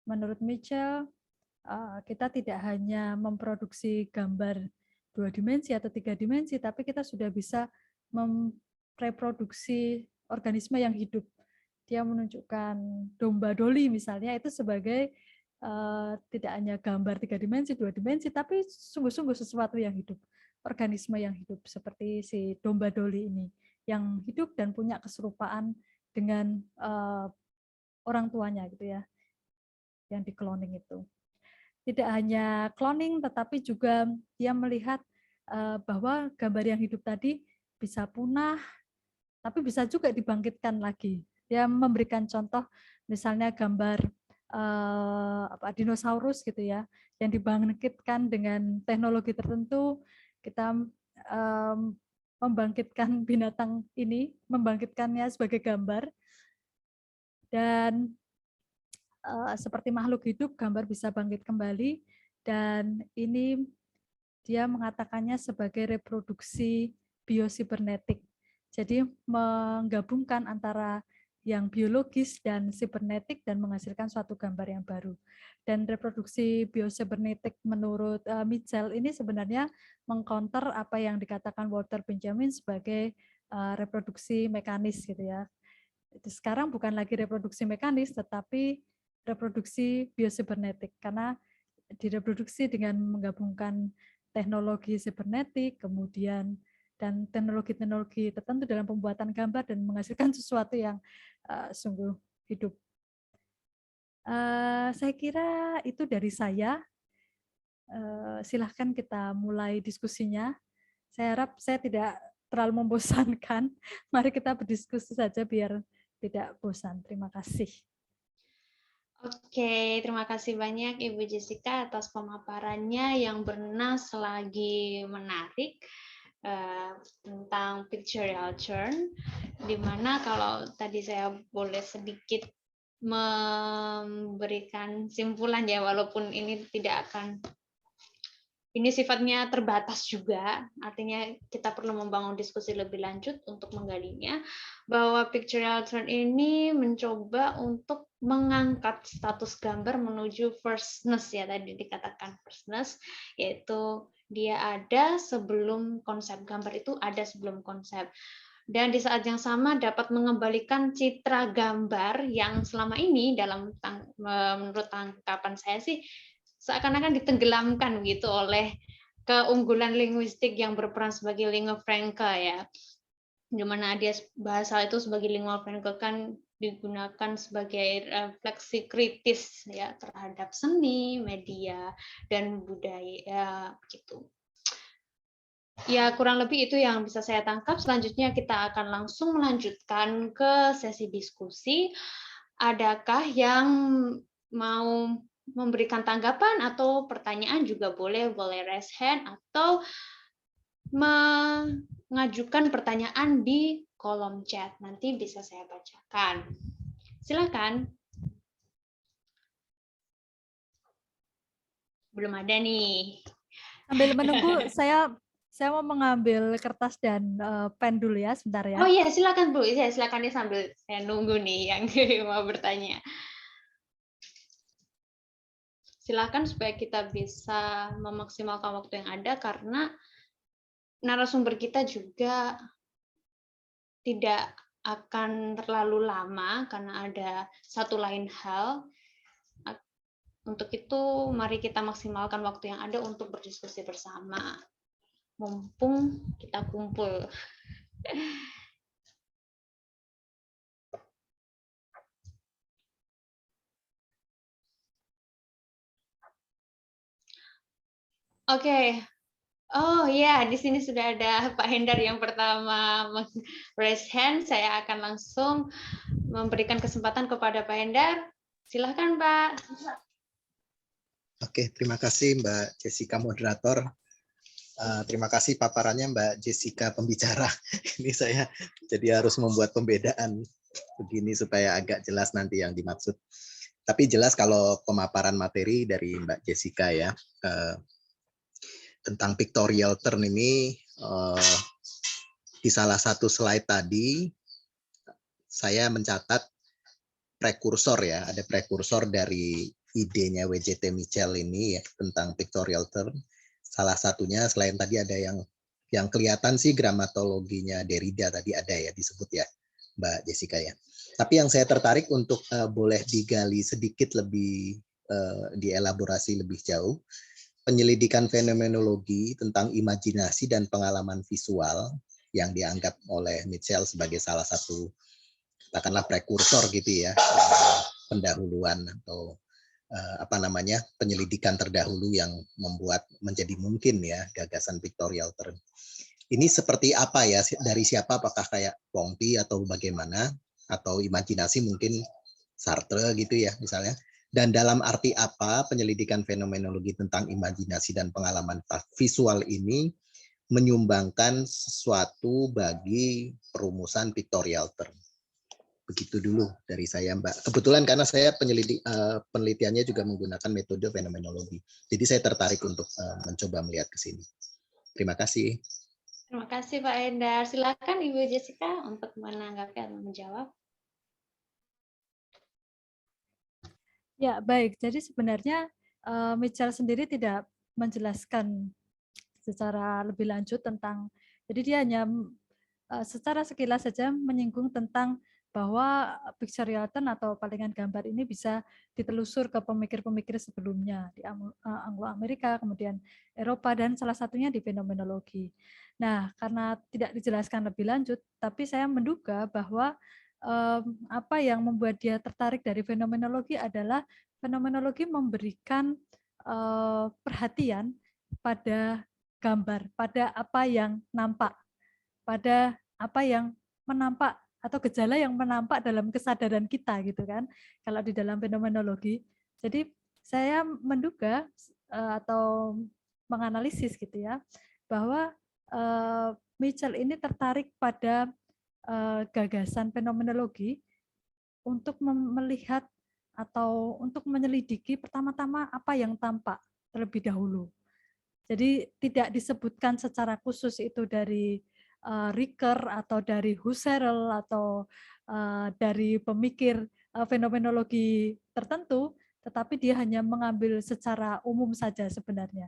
menurut Mitchell, kita tidak hanya memproduksi gambar 2 dimensi atau 3 dimensi, tapi kita sudah bisa mereproduksi organisme yang hidup. Dia menunjukkan domba doli misalnya, itu sebagai tidak hanya gambar 3 dimensi, 2 dimensi, tapi sungguh-sungguh sesuatu yang hidup, organisme yang hidup seperti si domba doli ini, yang hidup dan punya keserupaan dengan orang tuanya gitu ya, yang di cloning itu. Tidak hanya cloning, tetapi juga dia melihat bahwa gambar yang hidup tadi bisa punah, tapi bisa juga dibangkitkan lagi. Dia memberikan contoh, misalnya gambar dinosaurus gitu ya, yang dibangkitkan dengan teknologi tertentu, kita membangkitkan binatang ini, membangkitkannya sebagai gambar, dan seperti makhluk hidup, gambar bisa bangkit kembali, dan ini dia mengatakannya sebagai reproduksi biosibernetik. Jadi menggabungkan antara yang biologis dan sibernetik dan menghasilkan suatu gambar yang baru. Dan reproduksi biosibernetik menurut Mitchell ini sebenarnya mengcounter apa yang dikatakan Walter Benjamin sebagai reproduksi mekanis gitu ya. Sekarang bukan lagi reproduksi mekanis, tetapi reproduksi biosibernetik, karena direproduksi dengan menggabungkan teknologi sibernetik, kemudian dan teknologi-teknologi tertentu dalam pembuatan gambar dan menghasilkan sesuatu yang sungguh hidup. Saya kira itu dari saya. Silahkan kita mulai diskusinya. Saya harap saya tidak terlalu membosankan. Mari kita berdiskusi saja biar tidak bosan. Terima kasih. Oke, terima kasih banyak Ibu Jessica atas pemaparannya yang bernas lagi menarik tentang pictorial turn, di mana kalau tadi saya boleh sedikit memberikan simpulan ya, walaupun ini tidak akan, ini sifatnya terbatas juga, artinya kita perlu membangun diskusi lebih lanjut untuk menggalinya, bahwa pictorial turn ini mencoba untuk mengangkat status gambar menuju firstness ya, tadi dikatakan firstness, yaitu dia ada sebelum konsep, gambar itu ada sebelum konsep. Dan di saat yang sama dapat mengembalikan citra gambar yang selama ini menurut tangkapan saya sih seakan-akan ditenggelamkan gitu oleh keunggulan linguistik yang berperan sebagai lingua franca ya, di mana dia bahasa itu sebagai lingua franca kan digunakan sebagai refleksi kritis ya terhadap seni, media, dan budaya gitu. Ya, kurang lebih itu yang bisa saya tangkap. Selanjutnya kita akan langsung melanjutkan ke sesi diskusi. Adakah yang mau memberikan tanggapan atau pertanyaan juga boleh raise hand atau mengajukan pertanyaan di kolom chat. Nanti bisa saya bacakan. Silakan. Belum ada nih. Sambil menunggu, saya mau mengambil kertas dan pen dulu ya, sebentar ya. Oh iya, silakan Bu. Ya, silakan nih sambil saya nunggu nih yang mau bertanya. Silakan supaya kita bisa memaksimalkan waktu yang ada, karena narasumber kita juga tidak akan terlalu lama karena ada satu lain hal. Untuk itu, mari kita maksimalkan waktu yang ada untuk berdiskusi bersama. Mumpung kita kumpul. Oke. Oh ya, di sini sudah ada Pak Hendar yang pertama raise hand. Saya akan langsung memberikan kesempatan kepada Pak Hendar. Silahkan Pak. Oke, terima kasih Mbak Jessica moderator. Terima kasih paparannya Mbak Jessica pembicara. Ini saya jadi harus membuat pembedaan begini supaya agak jelas nanti yang dimaksud. Tapi jelas kalau pemaparan materi dari Mbak Jessica ya tentang pictorial turn ini di salah satu slide tadi saya mencatat prekursor ya, ada prekursor dari idenya WJT Mitchell ini ya tentang pictorial turn. Salah satunya selain tadi ada yang kelihatan sih gramatologinya Derrida tadi ada ya disebut ya Mbak Jessica ya. Tapi yang saya tertarik untuk boleh digali sedikit lebih dielaborasi lebih jauh, penyelidikan fenomenologi tentang imajinasi dan pengalaman visual yang dianggap oleh Mitchell sebagai salah satu katakanlah prekursor gitu ya, pendahuluan atau penyelidikan terdahulu yang membuat menjadi mungkin ya gagasan pictorial turn. Ini seperti apa ya, dari siapa, apakah kayak Pongti atau bagaimana, atau imajinasi mungkin Sartre gitu ya misalnya, dan dalam arti apa penyelidikan fenomenologi tentang imajinasi dan pengalaman visual ini menyumbangkan sesuatu bagi perumusan pictorial term. Begitu dulu dari saya Mbak. Kebetulan karena saya penelitiannya juga menggunakan metode fenomenologi. Jadi saya tertarik untuk mencoba melihat ke sini. Terima kasih. Terima kasih Pak Endar. Silakan Ibu Jessica untuk menanggapi atau menjawab. Ya, baik. Jadi sebenarnya Mitchell sendiri tidak menjelaskan secara lebih lanjut tentang, jadi dia hanya secara sekilas saja menyinggung tentang bahwa pictorial turn atau palingan gambar ini bisa ditelusur ke pemikir-pemikir sebelumnya di Anglo-Amerika, kemudian Eropa, dan salah satunya di fenomenologi. Nah, karena tidak dijelaskan lebih lanjut, tapi saya menduga bahwa apa yang membuat dia tertarik dari fenomenologi adalah fenomenologi memberikan perhatian pada gambar, pada apa yang nampak, pada apa yang menampak atau gejala yang menampak dalam kesadaran kita gitu kan, kalau di dalam fenomenologi. Jadi saya menduga atau menganalisis gitu ya, bahwa Mitchell ini tertarik pada gagasan fenomenologi untuk melihat atau untuk menyelidiki pertama-tama apa yang tampak terlebih dahulu. Jadi tidak disebutkan secara khusus itu dari Ricoeur atau dari Husserl atau dari pemikir fenomenologi tertentu, tetapi dia hanya mengambil secara umum saja sebenarnya.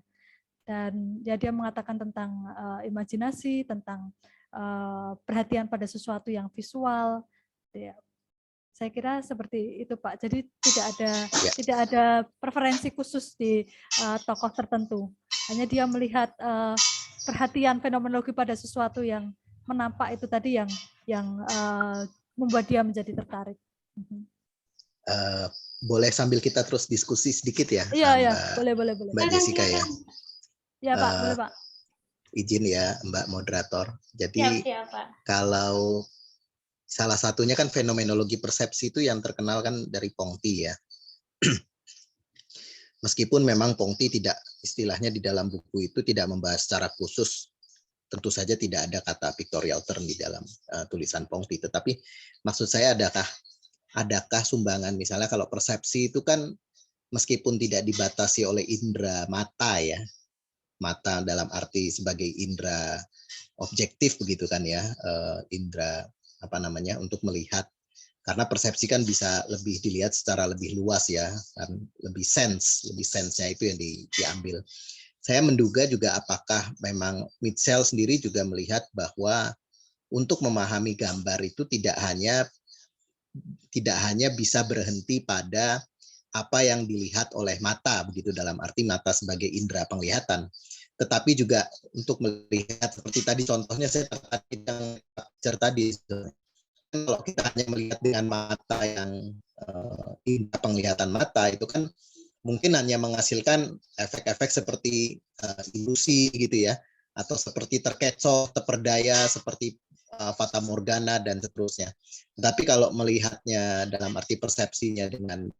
Dan ya dia mengatakan tentang imajinasi, tentang perhatian pada sesuatu yang visual. Ya, saya kira seperti itu Pak. Jadi tidak ada preferensi khusus di tokoh tertentu. Hanya dia melihat perhatian fenomenologi pada sesuatu yang menampak itu tadi yang membuat dia menjadi tertarik. Boleh sambil kita terus diskusi sedikit ya? Iya, boleh. Mbak Jessica ya. Ya Pak, boleh Pak. Izin ya Mbak moderator. Jadi siap, Pak. Kalau salah satunya kan fenomenologi persepsi itu yang terkenal kan dari Pongti ya. Meskipun memang Pongti tidak, istilahnya di dalam buku itu tidak membahas secara khusus, tentu saja tidak ada kata pictorial turn di dalam tulisan Pongti. Tetapi maksud saya adakah sumbangan, misalnya kalau persepsi itu kan meskipun tidak dibatasi oleh indera mata ya, mata dalam arti sebagai indera objektif begitu kan ya, indera untuk melihat, karena persepsi kan bisa lebih dilihat secara lebih luas ya, kan lebih sense-nya itu yang diambil. Saya menduga juga apakah memang Mitchell sendiri juga melihat bahwa untuk memahami gambar itu tidak hanya bisa berhenti pada apa yang dilihat oleh mata begitu, dalam arti mata sebagai indera penglihatan, tetapi juga untuk melihat seperti tadi contohnya saya tertarik yang tadi, kalau kita hanya melihat dengan mata yang indera penglihatan mata itu kan mungkin hanya menghasilkan efek-efek seperti ilusi gitu ya, atau seperti terkecoh, terperdaya, seperti fata morgana dan seterusnya. Tapi kalau melihatnya dalam arti persepsinya dengan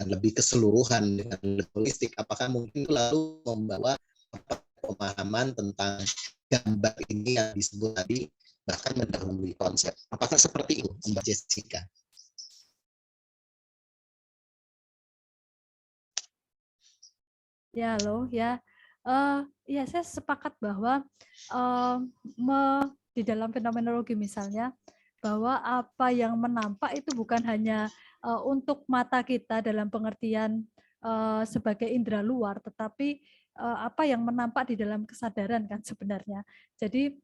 lebih keseluruhan, dengan lebih holistik, apakah mungkin lalu membawa pemahaman tentang gambar ini yang disebut tadi bahkan mendahului konsep. Apakah seperti itu Mbak Jessica? Ya, halo ya. Ya, saya sepakat bahwa di dalam fenomenologi misalnya, bahwa apa yang menampak itu bukan hanya untuk mata kita dalam pengertian sebagai indera luar, tetapi apa yang menampak di dalam kesadaran kan sebenarnya. Jadi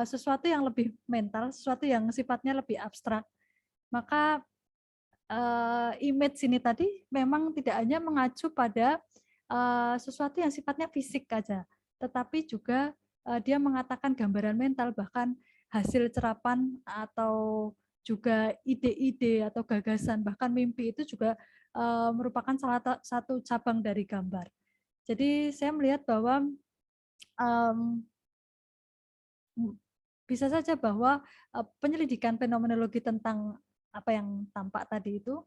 sesuatu yang lebih mental, sesuatu yang sifatnya lebih abstrak. Maka image ini tadi memang tidak hanya mengacu pada sesuatu yang sifatnya fisik aja, tetapi juga dia mengatakan gambaran mental, bahkan hasil cerapan atau juga ide-ide atau gagasan, bahkan mimpi itu juga merupakan salah satu cabang dari gambar. Jadi saya melihat bahwa bisa saja bahwa penyelidikan fenomenologi tentang apa yang tampak tadi itu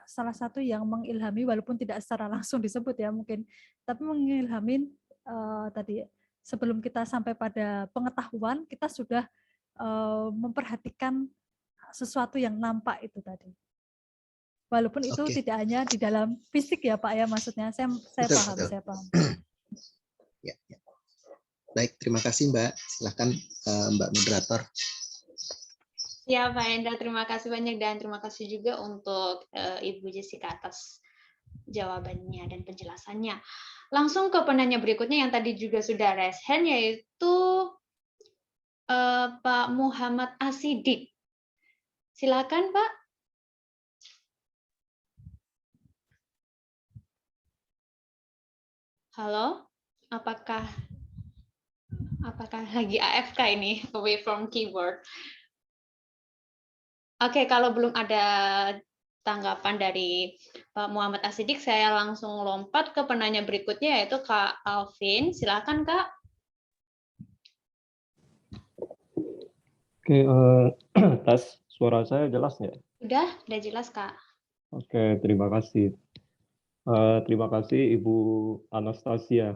salah satu yang mengilhami, walaupun tidak secara langsung disebut ya mungkin, tapi mengilhami tadi sebelum kita sampai pada pengetahuan, kita sudah memperhatikan sesuatu yang nampak itu tadi. Walaupun itu tidak hanya di dalam fisik ya Pak ya, maksudnya saya Betul. paham. Ya. Baik, terima kasih Mbak. Silakan Mbak moderator. Ya Pak Hendra, terima kasih banyak, dan terima kasih juga untuk Ibu Jessica atas jawabannya dan penjelasannya. Langsung ke penanya berikutnya yang tadi juga sudah raise hand, yaitu Pak Muhammad Asidik. Silakan Pak. Halo, apakah lagi AFK ini, away from keyboard? Oke, kalau belum ada tanggapan dari Pak Muhammad Asidik, saya langsung lompat ke penanya berikutnya, yaitu Kak Alvin. Silakan Kak. Oke, tes suara saya jelas nggak? Udah jelas Kak. Oke, terima kasih. Terima kasih Ibu Anastasia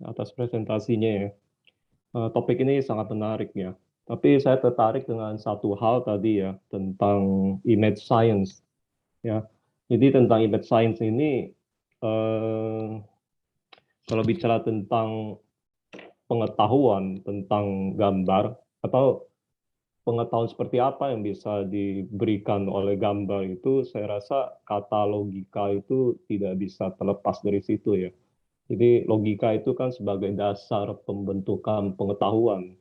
atas presentasinya ya. Topik ini sangat menarik ya. Tapi saya tertarik dengan satu hal tadi ya, tentang image science. Ya, jadi tentang image science ini, kalau bicara tentang pengetahuan tentang gambar atau pengetahuan seperti apa yang bisa diberikan oleh gambar itu, saya rasa kata logika itu tidak bisa terlepas dari situ ya. Jadi logika itu kan sebagai dasar pembentukan pengetahuan.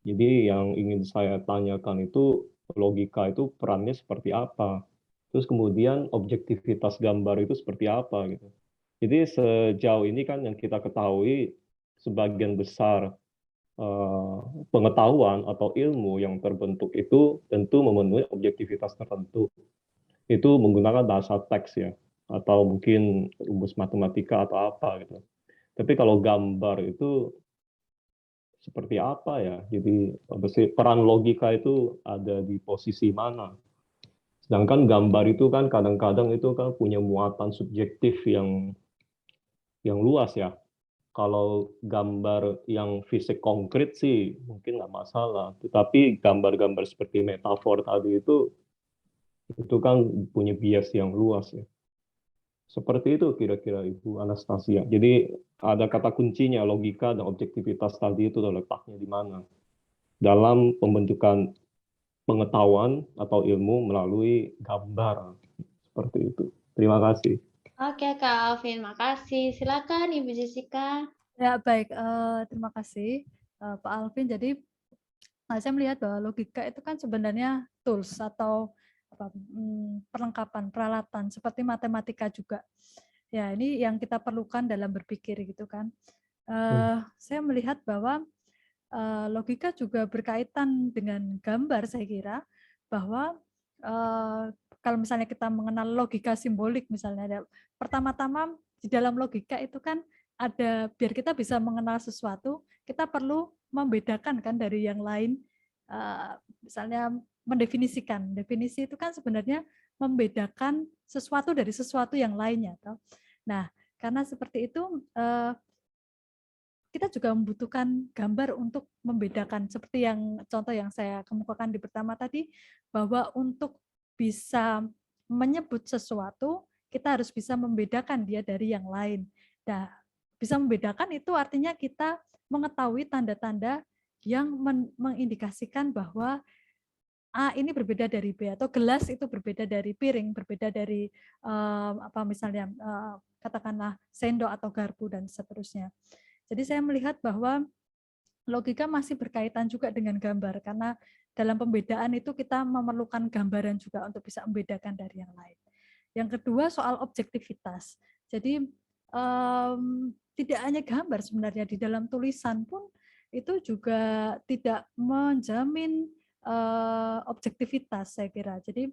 Jadi yang ingin saya tanyakan itu, logika itu perannya seperti apa? Terus kemudian objektivitas gambar itu seperti apa gitu. Jadi sejauh ini kan yang kita ketahui, sebagian besar pengetahuan atau ilmu yang terbentuk itu tentu memenuhi objektivitas tertentu. Itu menggunakan bahasa teks ya, atau mungkin rumus matematika atau apa gitu. Tapi kalau gambar itu seperti apa ya? Jadi peran logika itu ada di posisi mana? Sedangkan gambar itu kan kadang-kadang itu kan punya muatan subjektif yang luas ya. Kalau gambar yang fisik konkret sih mungkin nggak masalah. Tetapi gambar-gambar seperti metafor tadi itu kan punya bias yang luas ya. Seperti itu kira-kira Ibu Anastasia. Jadi ada kata kuncinya, logika dan objektivitas tadi itu letaknya di mana dalam pembentukan pengetahuan atau ilmu melalui gambar. Seperti itu. Terima kasih. Oke Kak Alvin, makasih. Silakan Ibu Jessica. Ya baik, terima kasih Pak Alvin. Jadi saya melihat bahwa logika itu kan sebenarnya tools atau perlengkapan, peralatan seperti matematika juga. Ya ini yang kita perlukan dalam berpikir gitu kan. Saya melihat bahwa logika juga berkaitan dengan gambar, saya kira bahwa kalau misalnya kita mengenal logika simbolik misalnya, pertama-tama di dalam logika itu kan ada, biar kita bisa mengenal sesuatu, kita perlu membedakan kan dari yang lain, misalnya mendefinisikan. Definisi itu kan sebenarnya membedakan sesuatu dari sesuatu yang lainnya. Nah, karena seperti itu, kita juga membutuhkan gambar untuk membedakan, seperti yang contoh yang saya kemukakan di pertama tadi, bahwa untuk bisa menyebut sesuatu, kita harus bisa membedakan dia dari yang lain. Nah, bisa membedakan itu artinya kita mengetahui tanda-tanda yang mengindikasikan bahwa A ini berbeda dari B, atau gelas itu berbeda dari piring, berbeda dari apa misalnya katakanlah sendok atau garpu dan seterusnya. Jadi saya melihat bahwa logika masih berkaitan juga dengan gambar, karena dalam pembedaan itu kita memerlukan gambaran juga untuk bisa membedakan dari yang lain. Yang kedua soal objektivitas. Jadi tidak hanya gambar sebenarnya, di dalam tulisan pun itu juga tidak menjamin objektivitas, saya kira. Jadi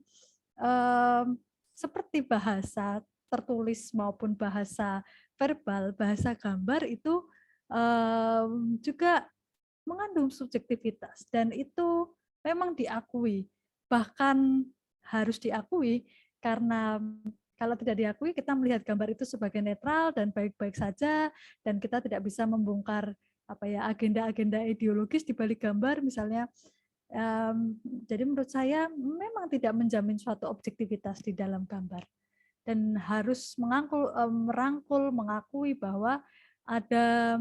seperti bahasa tertulis maupun bahasa verbal, bahasa gambar itu juga mengandung subjektivitas, dan itu memang diakui, bahkan harus diakui, karena kalau tidak diakui kita melihat gambar itu sebagai netral dan baik-baik saja, dan kita tidak bisa membongkar agenda-agenda ideologis di balik gambar misalnya. Jadi menurut saya memang tidak menjamin suatu objektivitas di dalam gambar, dan harus merangkul, mengakui bahwa ada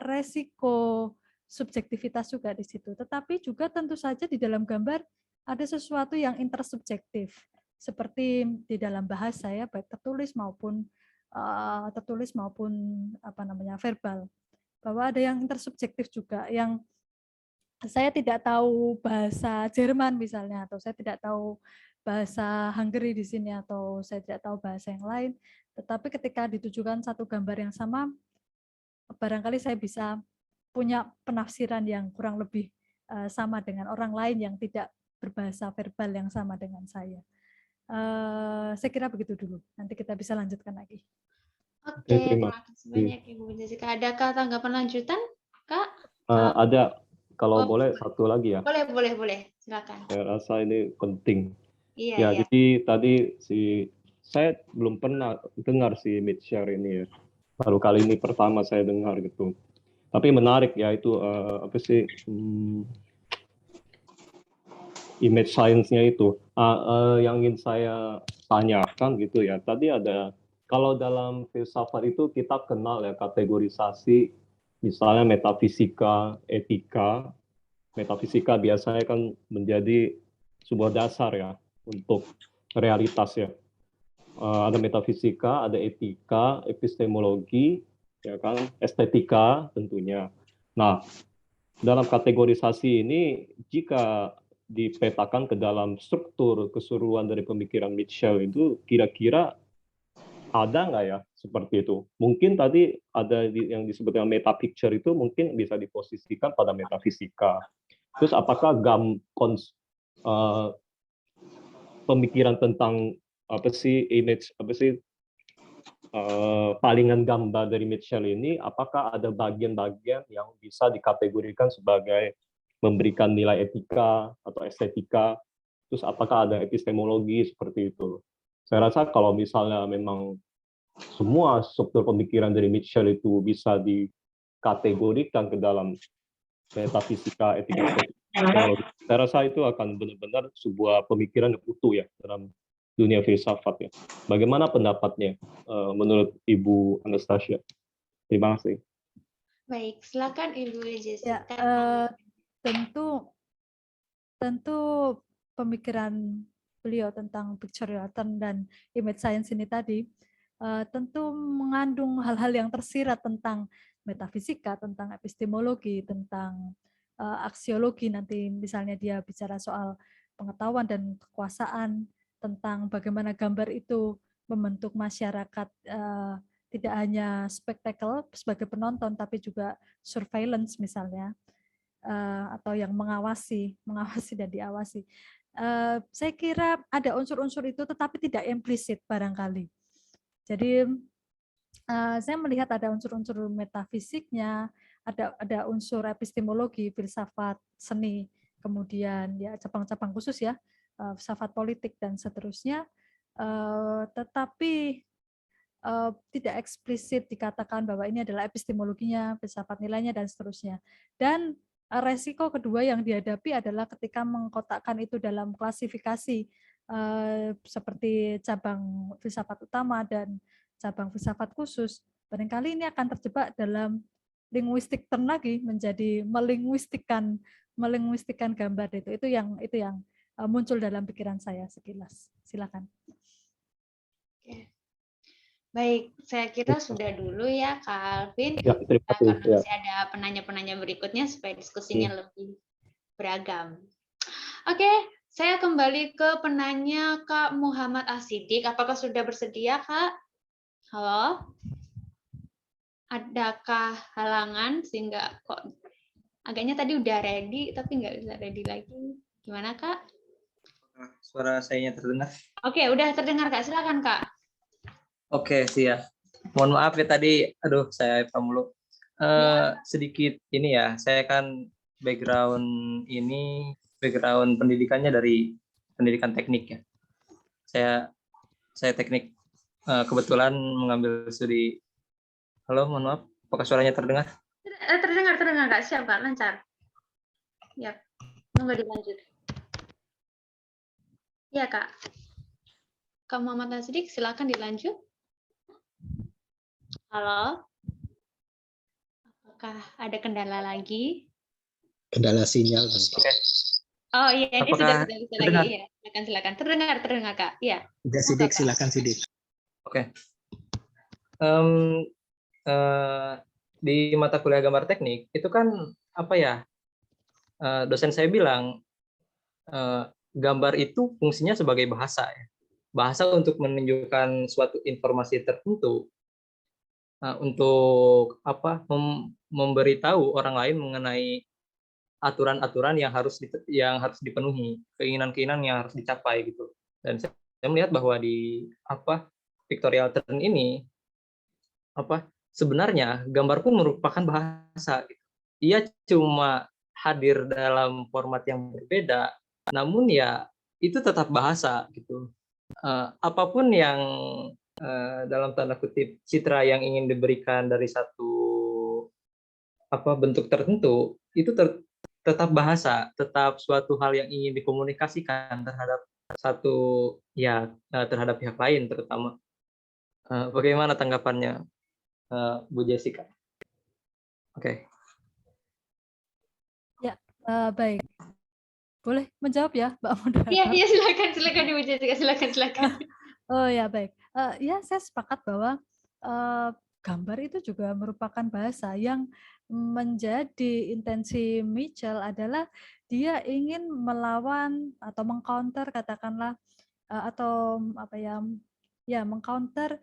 resiko subjektivitas juga di situ. Tetapi juga tentu saja di dalam gambar ada sesuatu yang intersubjektif, seperti di dalam bahasa ya, baik tertulis maupun verbal, bahwa ada yang intersubjektif juga, yang saya tidak tahu bahasa Jerman misalnya, atau saya tidak tahu bahasa Hungary di sini, atau saya tidak tahu bahasa yang lain, tetapi ketika ditujukan satu gambar yang sama, barangkali saya bisa punya penafsiran yang kurang lebih sama dengan orang lain yang tidak berbahasa verbal yang sama dengan saya. Saya kira begitu dulu. Nanti kita bisa lanjutkan lagi. Oke, terima kasih banyak Ibu Jessica. Adakah tanggapan lanjutan, Kak? Ada, kalau boleh satu lagi ya. Boleh. Silakan. Saya rasa ini penting. Iya. Jadi tadi saya belum pernah dengar si mid-share ini ya. Baru kali ini pertama saya dengar gitu. Tapi menarik ya itu image science-nya itu. Yang ingin saya tanyakan gitu ya. Tadi ada, kalau dalam filsafat itu kita kenal ya kategorisasi, misalnya metafisika, etika. Metafisika biasanya kan menjadi sebuah dasar ya untuk realitas ya. Ada metafisika, ada etika, epistemologi, ya kan, estetika tentunya. Nah, dalam kategorisasi ini jika dipetakan ke dalam struktur keseluruhan dari pemikiran Mitchell itu kira-kira ada nggak ya seperti itu? Mungkin tadi ada yang disebut dengan meta picture itu mungkin bisa diposisikan pada metafisika. Terus apakah pemikiran tentang palingan gambar dari Mitchell ini, apakah ada bagian-bagian yang bisa dikategorikan sebagai memberikan nilai etika atau estetika, terus apakah ada epistemologi seperti itu? Saya rasa kalau misalnya memang semua struktur pemikiran dari Mitchell itu bisa dikategorikan ke dalam metafisika, etika, teknologi, saya rasa itu akan benar-benar sebuah pemikiran yang utuh ya dalam dunia filsafat ya. Bagaimana pendapatnya menurut Ibu Anastasia? Terima kasih. Baik, silakan Ibu Jessica. Ya, tentu pemikiran beliau tentang picture pattern dan image science ini tadi tentu mengandung hal-hal yang tersirat tentang metafisika, tentang epistemologi, tentang aksiologi. Nanti misalnya dia bicara soal pengetahuan dan kekuasaan, tentang bagaimana gambar itu membentuk masyarakat tidak hanya spektakel sebagai penonton, tapi juga surveillance misalnya, atau yang mengawasi dan diawasi. Saya kira ada unsur-unsur itu, tetapi tidak implisit barangkali. Jadi saya melihat ada unsur-unsur metafisiknya, ada unsur epistemologi, filsafat, seni, kemudian ya cabang-cabang khusus ya, filsafat politik dan seterusnya, tetapi tidak eksplisit dikatakan bahwa ini adalah epistemologinya, filsafat nilainya dan seterusnya. Dan resiko kedua yang dihadapi adalah ketika mengkotakkan itu dalam klasifikasi seperti cabang filsafat utama dan cabang filsafat khusus, barangkali ini akan terjebak dalam linguistik term lagi menjadi melinguistikan gambar itu yang muncul dalam pikiran saya sekilas. Silakan. Oke. Baik, saya kira sudah dulu ya Kak Alvin. Ya, terima kasih. Karena Ya. masih ada penanya-penanya berikutnya supaya diskusinya lebih beragam. Oke, saya kembali ke penanya Kak Muhammad Asidik. Apakah sudah bersedia, Kak? Halo? Adakah halangan sehingga kok agaknya tadi udah ready tapi nggak bisa ready lagi? Gimana, Kak? Suara saya terdengar? Oke, udah terdengar, Kak. Silakan, Kak. Oke, siap. Mohon maaf ya tadi, aduh saya mulu. Sedikit ini ya, saya kan background pendidikannya dari pendidikan teknik ya. Saya teknik, kebetulan mengambil studi. Halo, mohon maaf, apakah suaranya terdengar? Terdengar, Kak. Siap, Kak. Lancar. Ya, nggak dilanjut. Ya, Kak. Kak Muhammad Asidik, silakan dilanjut. Halo? Apakah ada kendala lagi? Kendala sinyal. Oke. Oh iya, ini sudah Apakah bisa terdengar? lagi. Iya, silakan. Terdengar, Kak. Iya. Udah Sidik, silakan Sidik. Oke. Di mata kuliah gambar teknik itu kan apa ya? Dosen saya bilang gambar itu fungsinya sebagai bahasa ya. Bahasa untuk menunjukkan suatu informasi tertentu, untuk apa? Memberitahu orang lain mengenai aturan-aturan yang harus dipenuhi, keinginan-keinginan yang harus dicapai gitu. Dan saya melihat bahwa di pictorial turn ini sebenarnya gambar pun merupakan bahasa. Ia cuma hadir dalam format yang berbeda, namun ya itu tetap bahasa gitu. Apapun yang dalam tanda kutip citra yang ingin diberikan dari satu bentuk tertentu itu tetap bahasa, tetap suatu hal yang ingin dikomunikasikan terhadap terhadap pihak lain terutama. Bagaimana tanggapannya Bu Jessica? Oke. Ya, baik. Boleh menjawab ya, Mbak Moderator? Iya, silakan Ibu Jessica, silakan. Oh ya, baik. Ya, saya sepakat bahwa gambar itu juga merupakan bahasa yang menjadi intensi Mitchell adalah dia ingin melawan atau mengcounter katakanlah atau mengcounter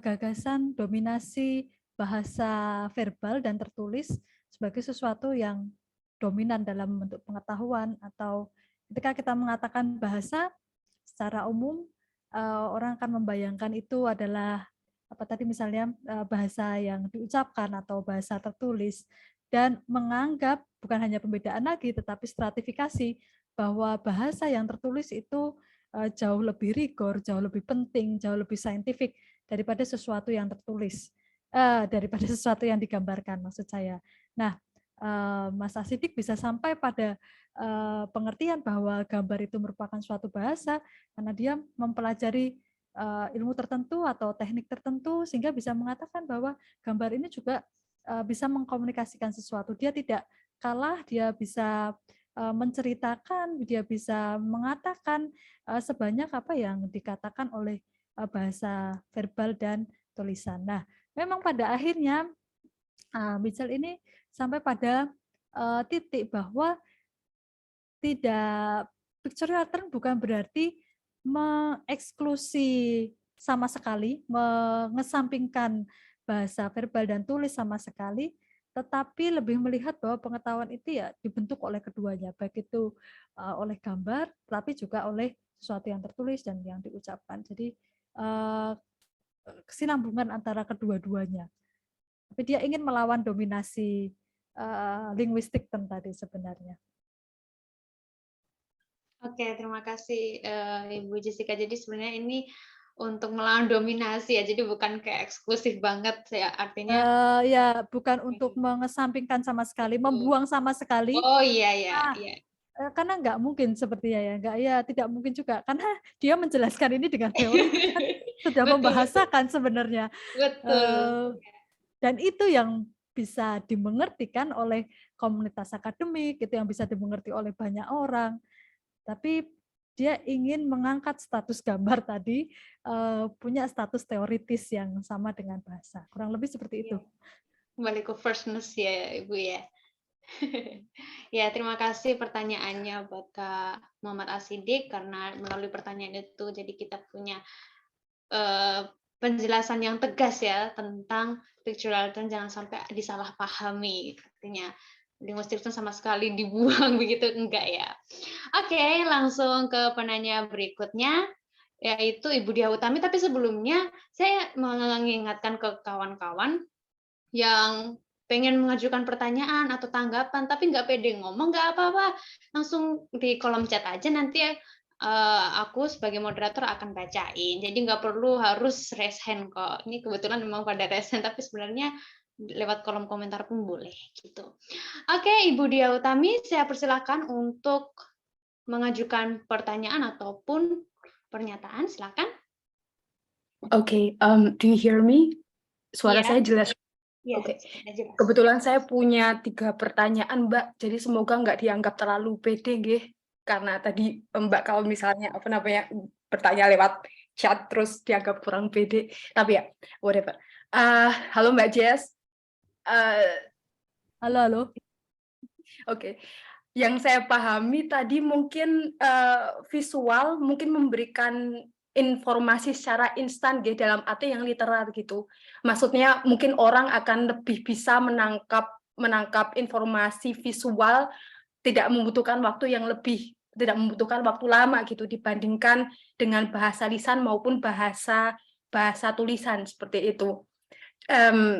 gagasan dominasi bahasa verbal dan tertulis sebagai sesuatu yang dominan dalam bentuk pengetahuan, atau ketika kita mengatakan bahasa secara umum orang akan membayangkan itu adalah misalnya bahasa yang diucapkan atau bahasa tertulis, dan menganggap bukan hanya pembedaan lagi tetapi stratifikasi bahwa bahasa yang tertulis itu jauh lebih rigor, jauh lebih penting, jauh lebih saintifik daripada sesuatu yang tertulis, daripada sesuatu yang digambarkan maksud saya. Nah, Mas Asidik bisa sampai pada pengertian bahwa gambar itu merupakan suatu bahasa karena dia mempelajari ilmu tertentu atau teknik tertentu sehingga bisa mengatakan bahwa gambar ini juga bisa mengkomunikasikan sesuatu. Dia tidak kalah, dia bisa menceritakan, dia bisa mengatakan sebanyak apa yang dikatakan oleh bahasa verbal dan tulisan. Nah, memang pada akhirnya Mitchell ini sampai pada titik bahwa tidak, pictorial turn bukan berarti mengeksklusi sama sekali, mengesampingkan bahasa verbal dan tulis sama sekali, tetapi lebih melihat bahwa pengetahuan itu ya dibentuk oleh keduanya, baik itu oleh gambar, tapi juga oleh sesuatu yang tertulis dan yang diucapkan. Jadi kesinambungan antara kedua-duanya. Tapi dia ingin melawan dominasi linguistik tadi sebenarnya. Oke, terima kasih Ibu Jessica. Jadi sebenarnya ini untuk melawan dominasi ya, jadi bukan kayak eksklusif banget ya, artinya. Ya, bukan untuk mengesampingkan sama sekali, membuang sama sekali. Oh iya. Karena nggak mungkin sepertinya ya, tidak mungkin juga karena dia menjelaskan ini dengan teori sudah membahasakan sebenarnya. Betul. Dan itu yang bisa dimengerti kan oleh komunitas akademik, itu yang bisa dimengerti oleh banyak orang. Tapi dia ingin mengangkat status gambar tadi punya status teoritis yang sama dengan bahasa. Kurang lebih seperti itu. Kembali ke firstness ya, Ibu ya. Ya, terima kasih pertanyaannya buat Kak Muhammad Asidik, karena melalui pertanyaan itu jadi kita punya penjelasan yang tegas ya tentang pictorial return, jangan sampai disalahpahami. Artinya linguistic return sama sekali dibuang begitu, enggak ya. Oke, langsung ke penanya berikutnya, yaitu Ibu Dia Utami. Tapi sebelumnya saya mengingatkan ke kawan-kawan yang pengen mengajukan pertanyaan atau tanggapan, tapi nggak pede ngomong, nggak apa-apa. Langsung di kolom chat aja, nanti aku sebagai moderator akan bacain. Jadi nggak perlu harus raise hand kok. Ini kebetulan memang pada raise hand, tapi sebenarnya lewat kolom komentar pun boleh gitu. Oke, Ibu Dia Utami, saya persilakan untuk mengajukan pertanyaan ataupun pernyataan. Silakan. Oke, do you hear me? Suara saya jelas. Iya, Oke. jelas. Kebetulan saya punya 3 pertanyaan, Mbak. Jadi semoga nggak dianggap terlalu pede, nggih. Karena tadi Mbak kalau misalnya bertanya lewat chat terus dianggap kurang pede. Tapi ya, whatever. Halo Mbak Jess. Halo. Oke. Yang saya pahami tadi mungkin visual mungkin memberikan informasi secara instan gitu, dalam arti yang literal gitu. Maksudnya mungkin orang akan lebih bisa menangkap informasi visual, tidak membutuhkan waktu lama gitu dibandingkan dengan bahasa lisan maupun bahasa tulisan seperti itu.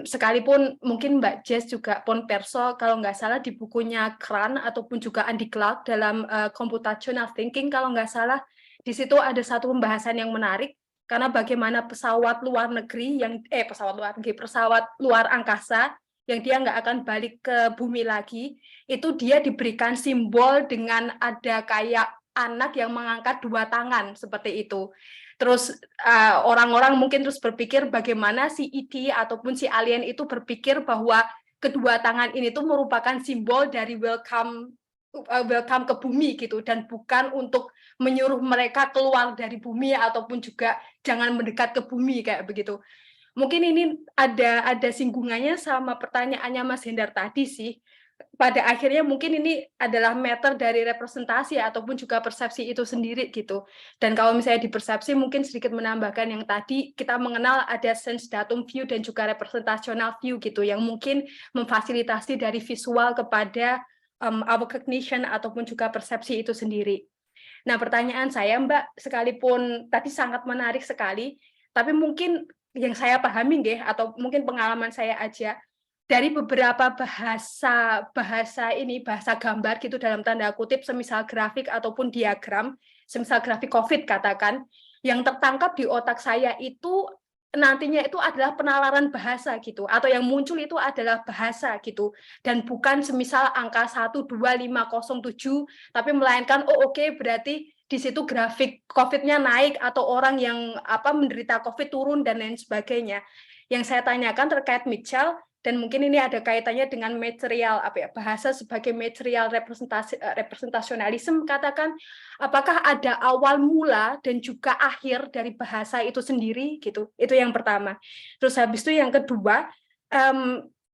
Sekalipun mungkin Mbak Jess juga pon perso kalau nggak salah di bukunya Kran ataupun juga Andy Clark dalam computational thinking kalau nggak salah, di situ ada satu pembahasan yang menarik karena bagaimana pesawat luar angkasa yang dia nggak akan balik ke bumi lagi, itu dia diberikan simbol dengan ada kayak anak yang mengangkat 2 tangan seperti itu. Terus orang-orang mungkin terus berpikir bagaimana si ET ataupun si alien itu berpikir bahwa kedua tangan ini tuh merupakan simbol dari welcome ke bumi gitu, dan bukan untuk menyuruh mereka keluar dari bumi ataupun juga jangan mendekat ke bumi kayak begitu. Mungkin ini ada singgungannya sama pertanyaannya Mas Hendar tadi sih. Pada akhirnya mungkin ini adalah matter dari representasi ataupun juga persepsi itu sendiri gitu. Dan kalau misalnya di persepsi mungkin sedikit menambahkan yang tadi kita mengenal ada sense datum view dan juga representational view gitu, yang mungkin memfasilitasi dari visual kepada our cognition ataupun juga persepsi itu sendiri. Nah, pertanyaan saya Mbak, sekalipun tadi sangat menarik sekali, tapi mungkin yang saya pahami nggih, atau mungkin pengalaman saya aja, dari beberapa bahasa gambar gitu dalam tanda kutip, semisal grafik ataupun diagram, semisal grafik COVID katakan, yang tertangkap di otak saya itu nantinya itu adalah penalaran bahasa gitu, atau yang muncul itu adalah bahasa gitu, dan bukan semisal angka 1, 2, 5, 0, 7, tapi melainkan oke, berarti di situ grafik COVID-nya naik atau orang yang menderita COVID turun dan lain sebagainya. Yang saya tanyakan terkait Mitchell, dan mungkin ini ada kaitannya dengan material bahasa sebagai material representasionalisme katakan, apakah ada awal mula dan juga akhir dari bahasa itu sendiri gitu. Itu yang pertama. Terus habis itu yang kedua,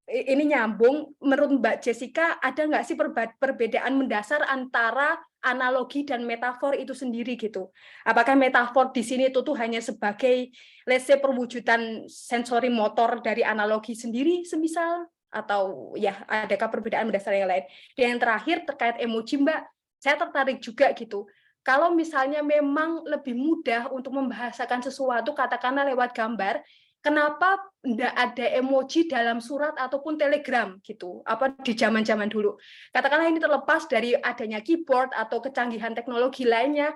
ini nyambung, menurut Mbak Jessica ada nggak sih perbedaan mendasar antara analogi dan metafor itu sendiri gitu? Apakah metafor di sini itu tuh hanya sebagai let's say perwujudan sensori motor dari analogi sendiri semisal, atau ya adakah perbedaan mendasar yang lain? Dan yang terakhir terkait emoji Mbak, saya tertarik juga gitu. Kalau misalnya memang lebih mudah untuk membahasakan sesuatu katakanlah lewat gambar, kenapa tidak ada emoji dalam surat ataupun telegram gitu, di zaman-zaman dulu? Katakanlah ini terlepas dari adanya keyboard atau kecanggihan teknologi lainnya,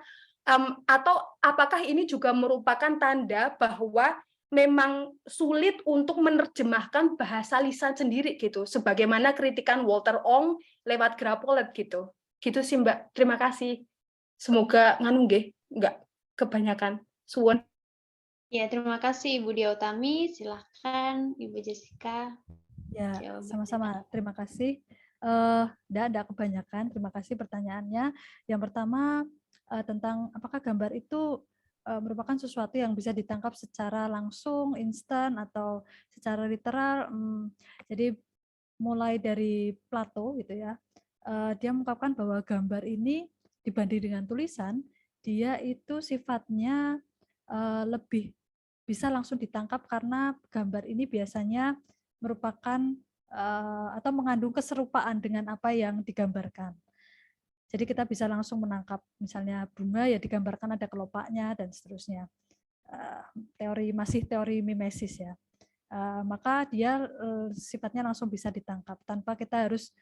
atau apakah ini juga merupakan tanda bahwa memang sulit untuk menerjemahkan bahasa lisan sendiri gitu, sebagaimana kritikan Walter Ong lewat Grapolet gitu. Gitu sih Mbak, terima kasih. Semoga nggak kebanyakan. Suwon. Ya, terima kasih Ibu Dia Utami. Silakan Ibu Jessica. Ya, jawabannya. sama-sama. Terima kasih. Ada kebanyakan. Terima kasih pertanyaannya. Yang pertama tentang apakah gambar itu merupakan sesuatu yang bisa ditangkap secara langsung, instan, atau secara literal. Jadi mulai dari Plato gitu ya, dia mengungkapkan bahwa gambar ini dibanding dengan tulisan, dia itu sifatnya lebih bisa langsung ditangkap karena gambar ini biasanya merupakan atau mengandung keserupaan dengan apa yang digambarkan. Jadi kita bisa langsung menangkap misalnya bunga ya digambarkan ada kelopaknya dan seterusnya. Masih teori mimesis ya. Maka dia sifatnya langsung bisa ditangkap tanpa kita harus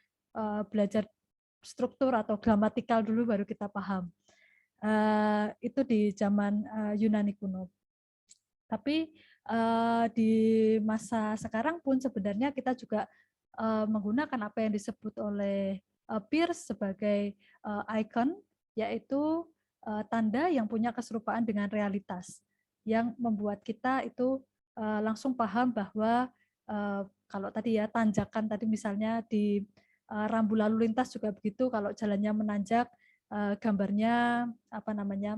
belajar struktur atau gramatikal dulu baru kita paham. Itu di zaman Yunani kuno. Tapi di masa sekarang pun sebenarnya kita juga menggunakan apa yang disebut oleh Peirce sebagai icon, yaitu tanda yang punya keserupaan dengan realitas, yang membuat kita itu langsung paham bahwa kalau tadi ya tanjakan tadi misalnya di rambu lalu lintas juga begitu, kalau jalannya menanjak gambarnya apa namanya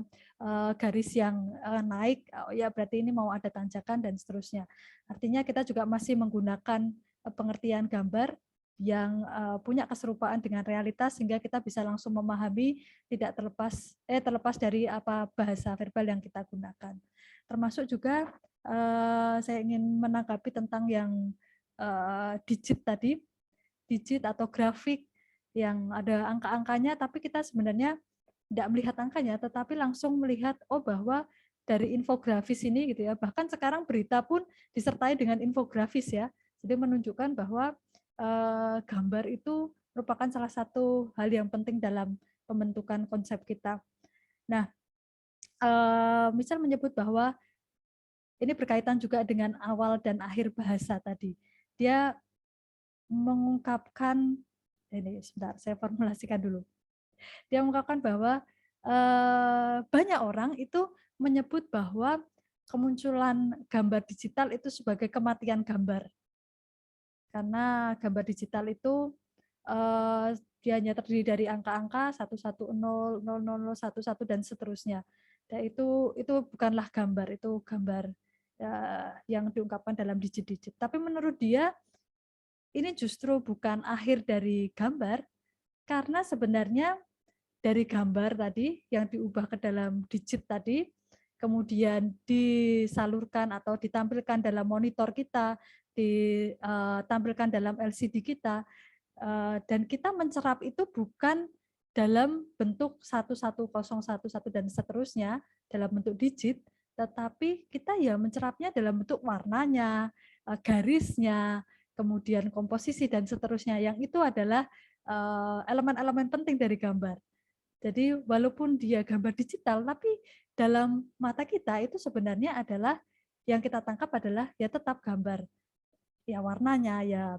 garis yang naik, ya berarti ini mau ada tanjakan dan seterusnya. Artinya kita juga masih menggunakan pengertian gambar yang punya keserupaan dengan realitas sehingga kita bisa langsung memahami tidak terlepas dari apa bahasa verbal yang kita gunakan. Termasuk juga saya ingin menanggapi tentang yang digit tadi, digit atau grafik yang ada angka-angkanya, tapi kita sebenarnya tidak melihat angkanya, tetapi langsung melihat bahwa dari infografis ini gitu ya. Bahkan sekarang berita pun disertai dengan infografis ya. Jadi menunjukkan bahwa gambar itu merupakan salah satu hal yang penting dalam pembentukan konsep kita. Nah, misal menyebut bahwa ini berkaitan juga dengan awal dan akhir bahasa tadi. Dia mengungkapkan ini sebentar, saya formulasikan dulu. Dia mengungkapkan bahwa banyak orang itu menyebut bahwa kemunculan gambar digital itu sebagai kematian gambar. Karena gambar digital itu dia hanya terdiri dari angka-angka 110, 00, 11 dan seterusnya. Dan itu bukanlah gambar, itu gambar yang diungkapkan dalam digit-digit. Tapi menurut dia ini justru bukan akhir dari gambar, karena sebenarnya dari gambar tadi yang diubah ke dalam digit tadi, kemudian disalurkan atau ditampilkan dalam monitor kita, ditampilkan dalam LCD kita, dan kita mencerap itu bukan dalam bentuk 11011 dan seterusnya, dalam bentuk digit, tetapi kita ya mencerapnya dalam bentuk warnanya, garisnya, kemudian komposisi dan seterusnya, yang itu adalah elemen-elemen penting dari gambar. Jadi walaupun dia gambar digital, tapi dalam mata kita itu sebenarnya adalah yang kita tangkap adalah ya tetap gambar, ya warnanya, ya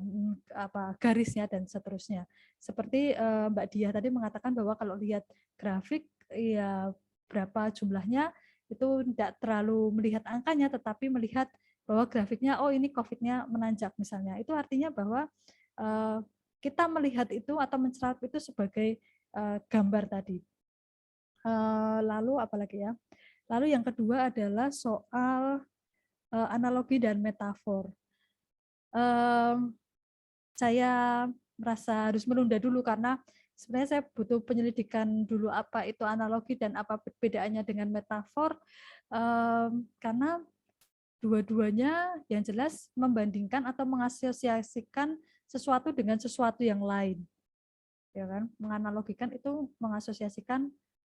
garisnya dan seterusnya. Seperti Mbak Dia tadi mengatakan bahwa kalau lihat grafik ya berapa jumlahnya itu tidak terlalu melihat angkanya, tetapi melihat bahwa grafiknya ini COVID-nya menanjak misalnya. Itu artinya bahwa kita melihat itu atau mencerap itu sebagai gambar tadi. Lalu apalagi ya? Lalu yang kedua adalah soal analogi dan metafor. Saya merasa harus menunda dulu karena sebenarnya saya butuh penyelidikan dulu apa itu analogi dan apa perbedaannya dengan metafor, karena dua-duanya yang jelas membandingkan atau mengasosiasikan sesuatu dengan sesuatu yang lain, ya kan? Menganalogikan itu mengasosiasikan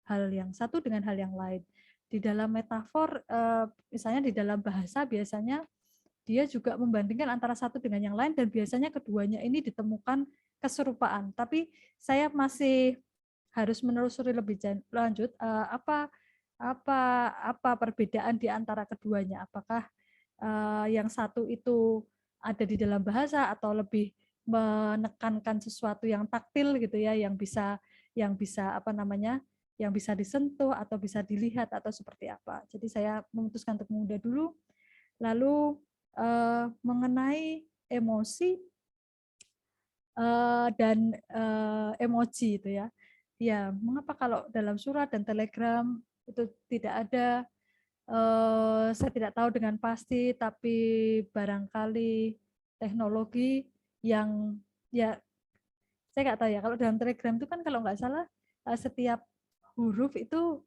hal yang satu dengan hal yang lain. Di dalam metafor, misalnya di dalam bahasa biasanya dia juga membandingkan antara satu dengan yang lain dan biasanya keduanya ini ditemukan keserupaan. Tapi saya masih harus menelusuri lebih lanjut apa perbedaan di antara keduanya. Apakah yang satu itu ada di dalam bahasa atau lebih menekankan sesuatu yang taktil gitu ya, yang bisa yang bisa disentuh atau bisa dilihat atau seperti apa. Jadi saya memutuskan untuk menunda dulu. Lalu mengenai emosi, dan emoji itu ya. Ya, mengapa kalau dalam surat dan telegram itu tidak ada? Saya tidak tahu dengan pasti, tapi barangkali teknologi yang ya saya nggak tahu ya. Kalau dalam telegram itu kan kalau nggak salah setiap huruf itu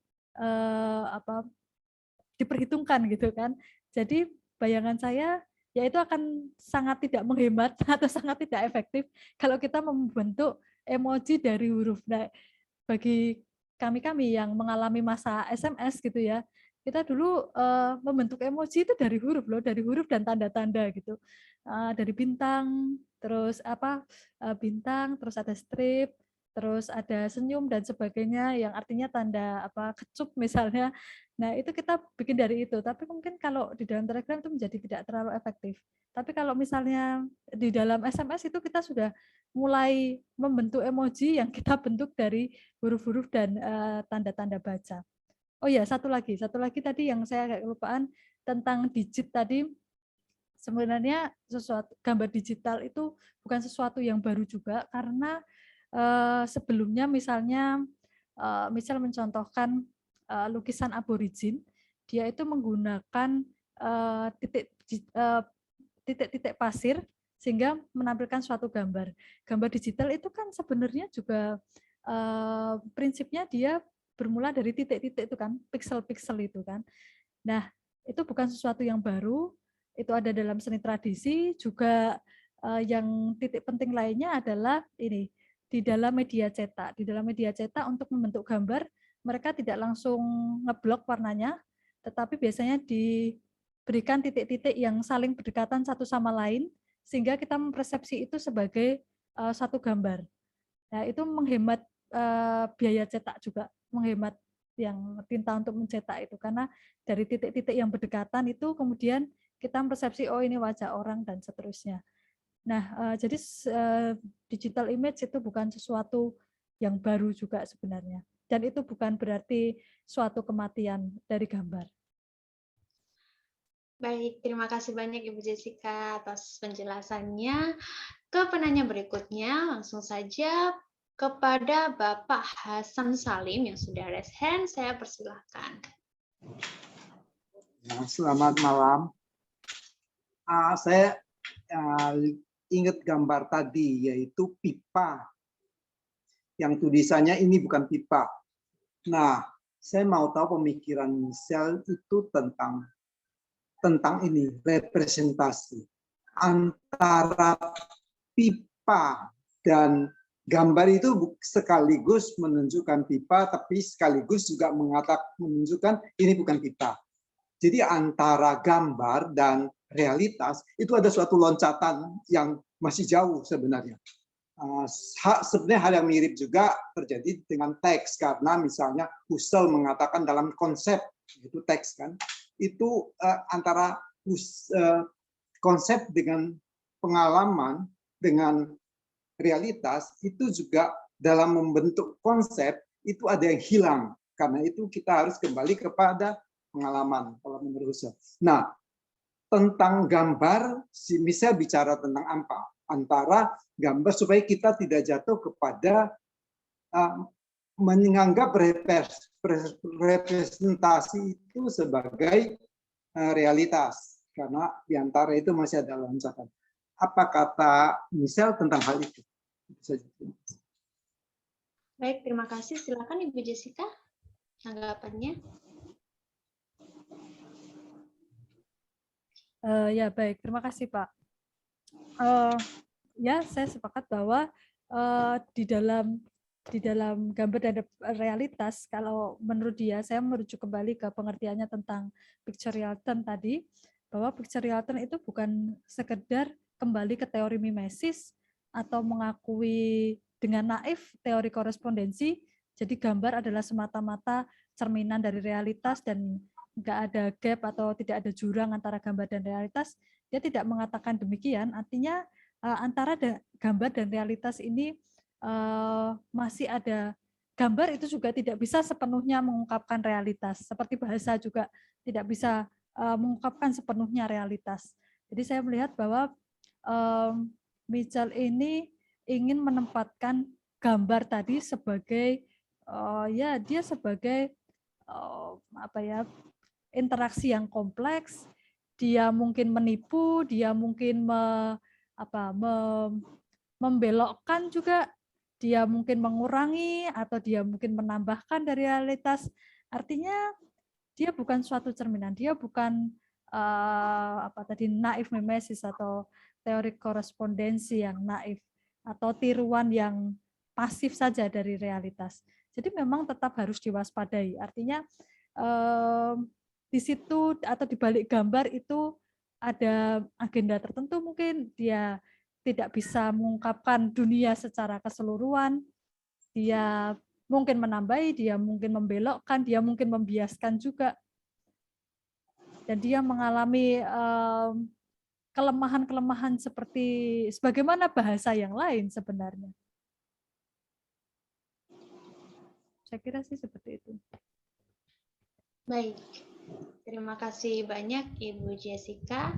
diperhitungkan gitu kan. Jadi bayangan saya ya itu akan sangat tidak menghemat atau sangat tidak efektif kalau kita membentuk emoji dari huruf. Nah, bagi kami yang mengalami masa SMS gitu ya, kita dulu membentuk emoji itu dari huruf loh, dari huruf dan tanda-tanda gitu, dari bintang, terus bintang, terus ada strip, terus ada senyum dan sebagainya yang artinya tanda kecup misalnya. Nah itu kita bikin dari itu, tapi mungkin kalau di dalam Telegram itu menjadi tidak terlalu efektif. Tapi kalau misalnya di dalam SMS itu kita sudah mulai membentuk emoji yang kita bentuk dari huruf-huruf dan tanda-tanda baca. Oh ya, satu lagi tadi yang saya agak kelupaan tentang digit tadi. Sebenarnya gambar digital itu bukan sesuatu yang baru juga karena sebelumnya misalnya misal mencontohkan lukisan aborigin, dia itu menggunakan titik-titik pasir sehingga menampilkan suatu gambar. Gambar digital itu kan sebenarnya juga prinsipnya dia bermula dari titik-titik itu kan, piksel-piksel itu kan. Nah, itu bukan sesuatu yang baru, itu ada dalam seni tradisi, juga yang titik penting lainnya adalah ini, di dalam media cetak. Di dalam media cetak untuk membentuk gambar, mereka tidak langsung ngeblok warnanya, tetapi biasanya diberikan titik-titik yang saling berdekatan satu sama lain, sehingga kita mempersepsi itu sebagai satu gambar. Nah, itu menghemat biaya cetak juga, menghemat yang tinta untuk mencetak itu, karena dari titik-titik yang berdekatan itu kemudian kita mempersepsi oh ini wajah orang dan seterusnya. Nah, jadi digital image itu bukan sesuatu yang baru juga sebenarnya, dan itu bukan berarti suatu kematian dari gambar. Baik, terima kasih banyak Ibu Jessica atas penjelasannya. Ke penanya berikutnya, langsung saja kepada Bapak Hasan Salim yang sudah raise hand, saya persilahkan. Selamat malam. Saya ingat gambar tadi, yaitu pipa. Yang tulisannya ini bukan pipa. Nah, saya mau tahu pemikiran Michelle itu tentang ini, representasi. Antara pipa dan gambar itu sekaligus menunjukkan pipa, tapi sekaligus juga menunjukkan ini bukan pipa. Jadi antara gambar dan realitas itu ada suatu loncatan yang masih jauh sebenarnya. Sebenarnya hal yang mirip juga terjadi dengan teks, karena misalnya Husserl mengatakan dalam konsep itu teks kan, itu antara konsep dengan pengalaman dengan realitas itu juga dalam membentuk konsep itu ada yang hilang. Karena itu kita harus kembali kepada pengalaman kalau menurut saya. Nah, tentang gambar, si Michelle bicara tentang apa? Antara gambar supaya kita tidak jatuh kepada menganggap representasi itu sebagai realitas, karena diantara itu masih ada loncatan. Apa kata Michelle tentang hal itu? Baik, terima kasih. Silakan Ibu Jessica, tanggapannya. Ya baik, terima kasih Pak. Ya saya sepakat bahwa di dalam gambar dan realitas, kalau menurut dia, saya merujuk kembali ke pengertiannya tentang Pictorialton tadi, bahwa Pictorialton itu bukan sekedar kembali ke teori mimesis atau mengakui dengan naif teori korespondensi, jadi gambar adalah semata-mata cerminan dari realitas dan nggak ada gap atau tidak ada jurang antara gambar dan realitas. Dia tidak mengatakan demikian, artinya antara gambar dan realitas ini masih ada. Gambar itu juga tidak bisa sepenuhnya mengungkapkan realitas, seperti bahasa juga tidak bisa mengungkapkan sepenuhnya realitas. Jadi saya melihat bahwa Michelle ini ingin menempatkan gambar tadi sebagai ya dia sebagai apa ya, interaksi yang kompleks. Dia mungkin menipu, dia mungkin membelokkan juga, dia mungkin mengurangi atau dia mungkin menambahkan dari realitas. Artinya dia bukan suatu cerminan, dia bukan naif mimesis atau teori korespondensi yang naif atau tiruan yang pasif saja dari realitas. Jadi memang tetap harus diwaspadai. Artinya di situ atau di balik gambar itu ada agenda tertentu, mungkin dia tidak bisa mengungkapkan dunia secara keseluruhan, dia mungkin menambahi, dia mungkin membelokkan, dia mungkin membiaskan juga, dan dia mengalami kelemahan-kelemahan seperti sebagaimana bahasa yang lain sebenarnya. Saya kira sih seperti itu. Baik, terima kasih banyak Ibu Jessica.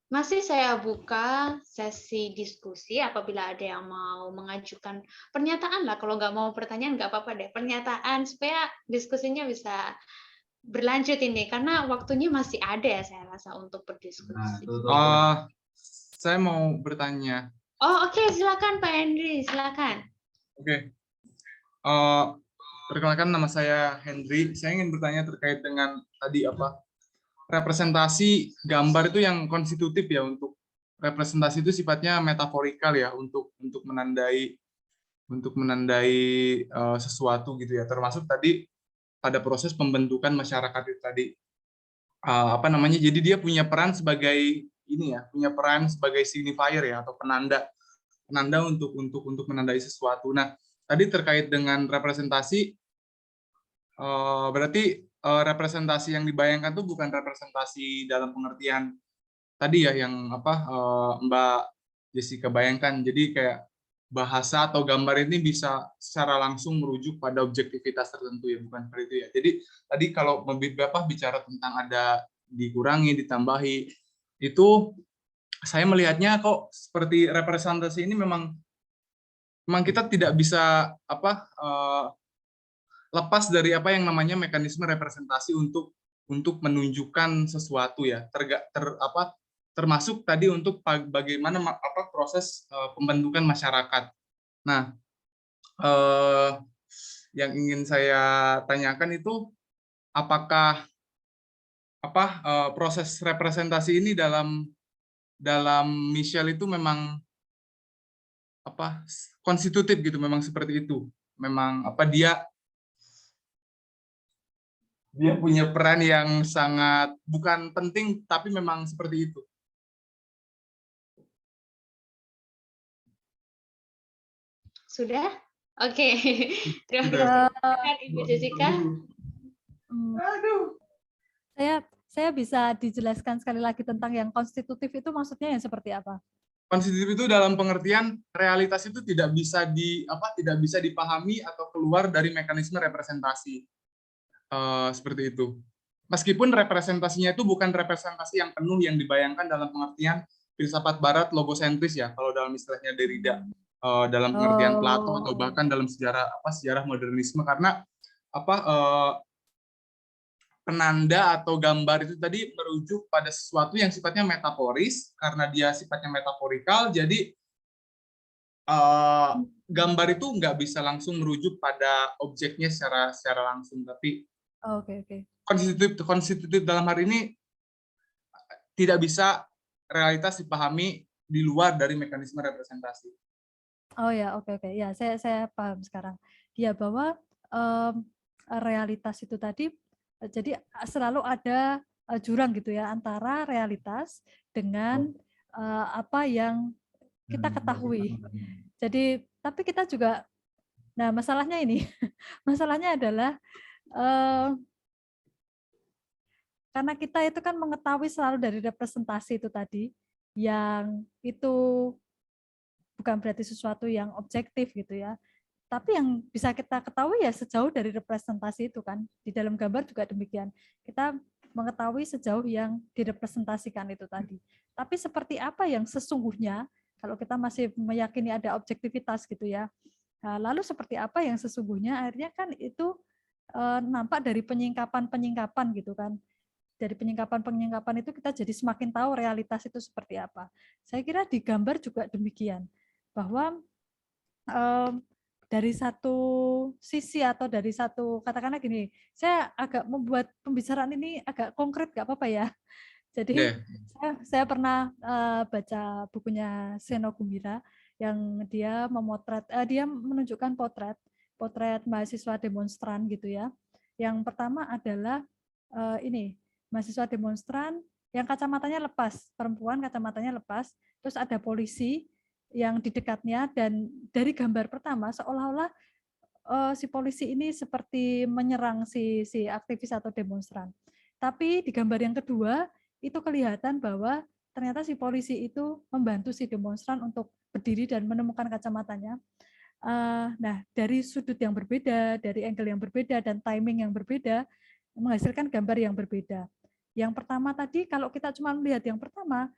Masih saya buka sesi diskusi apabila ada yang mau mengajukan pernyataan lah. Kalau nggak mau pertanyaan nggak apa-apa deh. Pernyataan supaya diskusinya bisa berlanjut ini. Karena waktunya masih ada ya saya rasa untuk berdiskusi. Saya mau bertanya. Oh oke, silakan Pak Henry, silakan. Oke. Perkenalkan, nama saya Henry. Saya ingin bertanya terkait dengan tadi representasi gambar itu yang konstitutif ya, untuk representasi itu sifatnya metaforikal ya, untuk menandai sesuatu gitu ya, termasuk tadi pada proses pembentukan masyarakat itu tadi jadi dia punya peran sebagai punya peran sebagai signifier ya, atau penanda untuk menandai sesuatu. Nah, tadi terkait dengan representasi, berarti representasi yang dibayangkan itu bukan representasi dalam pengertian tadi ya yang Mbak Jessica bayangkan. Jadi kayak bahasa atau gambar ini bisa secara langsung merujuk pada objektivitas tertentu ya, bukan seperti itu ya. Jadi tadi kalau bicara tentang ada dikurangi, ditambahi, itu saya melihatnya kok seperti representasi ini memang kita tidak bisa lepas dari apa yang namanya mekanisme representasi untuk menunjukkan sesuatu ya, termasuk tadi untuk bagaimana proses pembentukan masyarakat. Nah, yang ingin saya tanyakan itu apakah proses representasi ini dalam Michel itu memang konstitutif gitu, memang seperti itu, memang dia punya peran yang sangat bukan penting, tapi memang seperti itu. Sudah? Oke. Terima kasih Ibu Jessica. Saya bisa dijelaskan sekali lagi tentang yang konstitutif itu maksudnya yang seperti apa? Konstitutif itu dalam pengertian realitas itu tidak bisa dipahami atau keluar dari mekanisme representasi. Seperti itu. Meskipun representasinya itu bukan representasi yang penuh yang dibayangkan dalam pengertian filsafat barat logosentris ya, kalau dalam istilahnya Derrida, dalam pengertian Plato, atau bahkan dalam sejarah modernisme, karena penanda atau gambar itu tadi merujuk pada sesuatu yang sifatnya metaforis. Karena dia sifatnya metaforikal, jadi gambar itu nggak bisa langsung merujuk pada objeknya secara langsung, tapi konstitutif dalam hari ini tidak bisa realitas dipahami di luar dari mekanisme representasi. Oh ya, oke. Ya, saya paham sekarang. Ya, bahwa realitas itu tadi, jadi selalu ada jurang gitu ya antara realitas dengan apa yang kita ketahui. Jadi, tapi kita juga, nah masalahnya ini, masalahnya adalah karena kita itu kan mengetahui selalu dari representasi itu tadi, yang itu bukan berarti sesuatu yang objektif gitu ya. Tapi yang bisa kita ketahui ya sejauh dari representasi itu kan. Di dalam gambar juga demikian. Kita mengetahui sejauh yang direpresentasikan itu tadi. Tapi seperti apa yang sesungguhnya, Kalau kita masih meyakini ada objektivitas gitu ya. Nah, lalu seperti apa yang sesungguhnya? Akhirnya kan itu nampak dari penyingkapan-penyingkapan gitu kan. Dari penyingkapan-penyingkapan itu kita jadi semakin tahu realitas itu seperti apa. Saya kira di gambar juga demikian, bahwa dari satu sisi atau dari satu, katakanlah gini, saya agak membuat pembicaraan ini agak konkret, nggak apa-apa ya. Jadi saya pernah baca bukunya Seno Gumbira yang dia memotret, dia menunjukkan potret mahasiswa demonstran gitu ya. Yang pertama adalah ini mahasiswa demonstran yang kacamatanya lepas, perempuan kacamatanya lepas, terus ada polisi yang di dekatnya, dan dari gambar pertama seolah-olah si polisi ini seperti menyerang si aktivis atau demonstran. Tapi di gambar yang kedua itu kelihatan bahwa ternyata si polisi itu membantu si demonstran untuk berdiri dan menemukan kacamatanya. Nah, dari sudut yang berbeda, dari angle yang berbeda, dan timing yang berbeda, menghasilkan gambar yang berbeda. Yang pertama tadi, kalau kita cuma melihat yang pertama,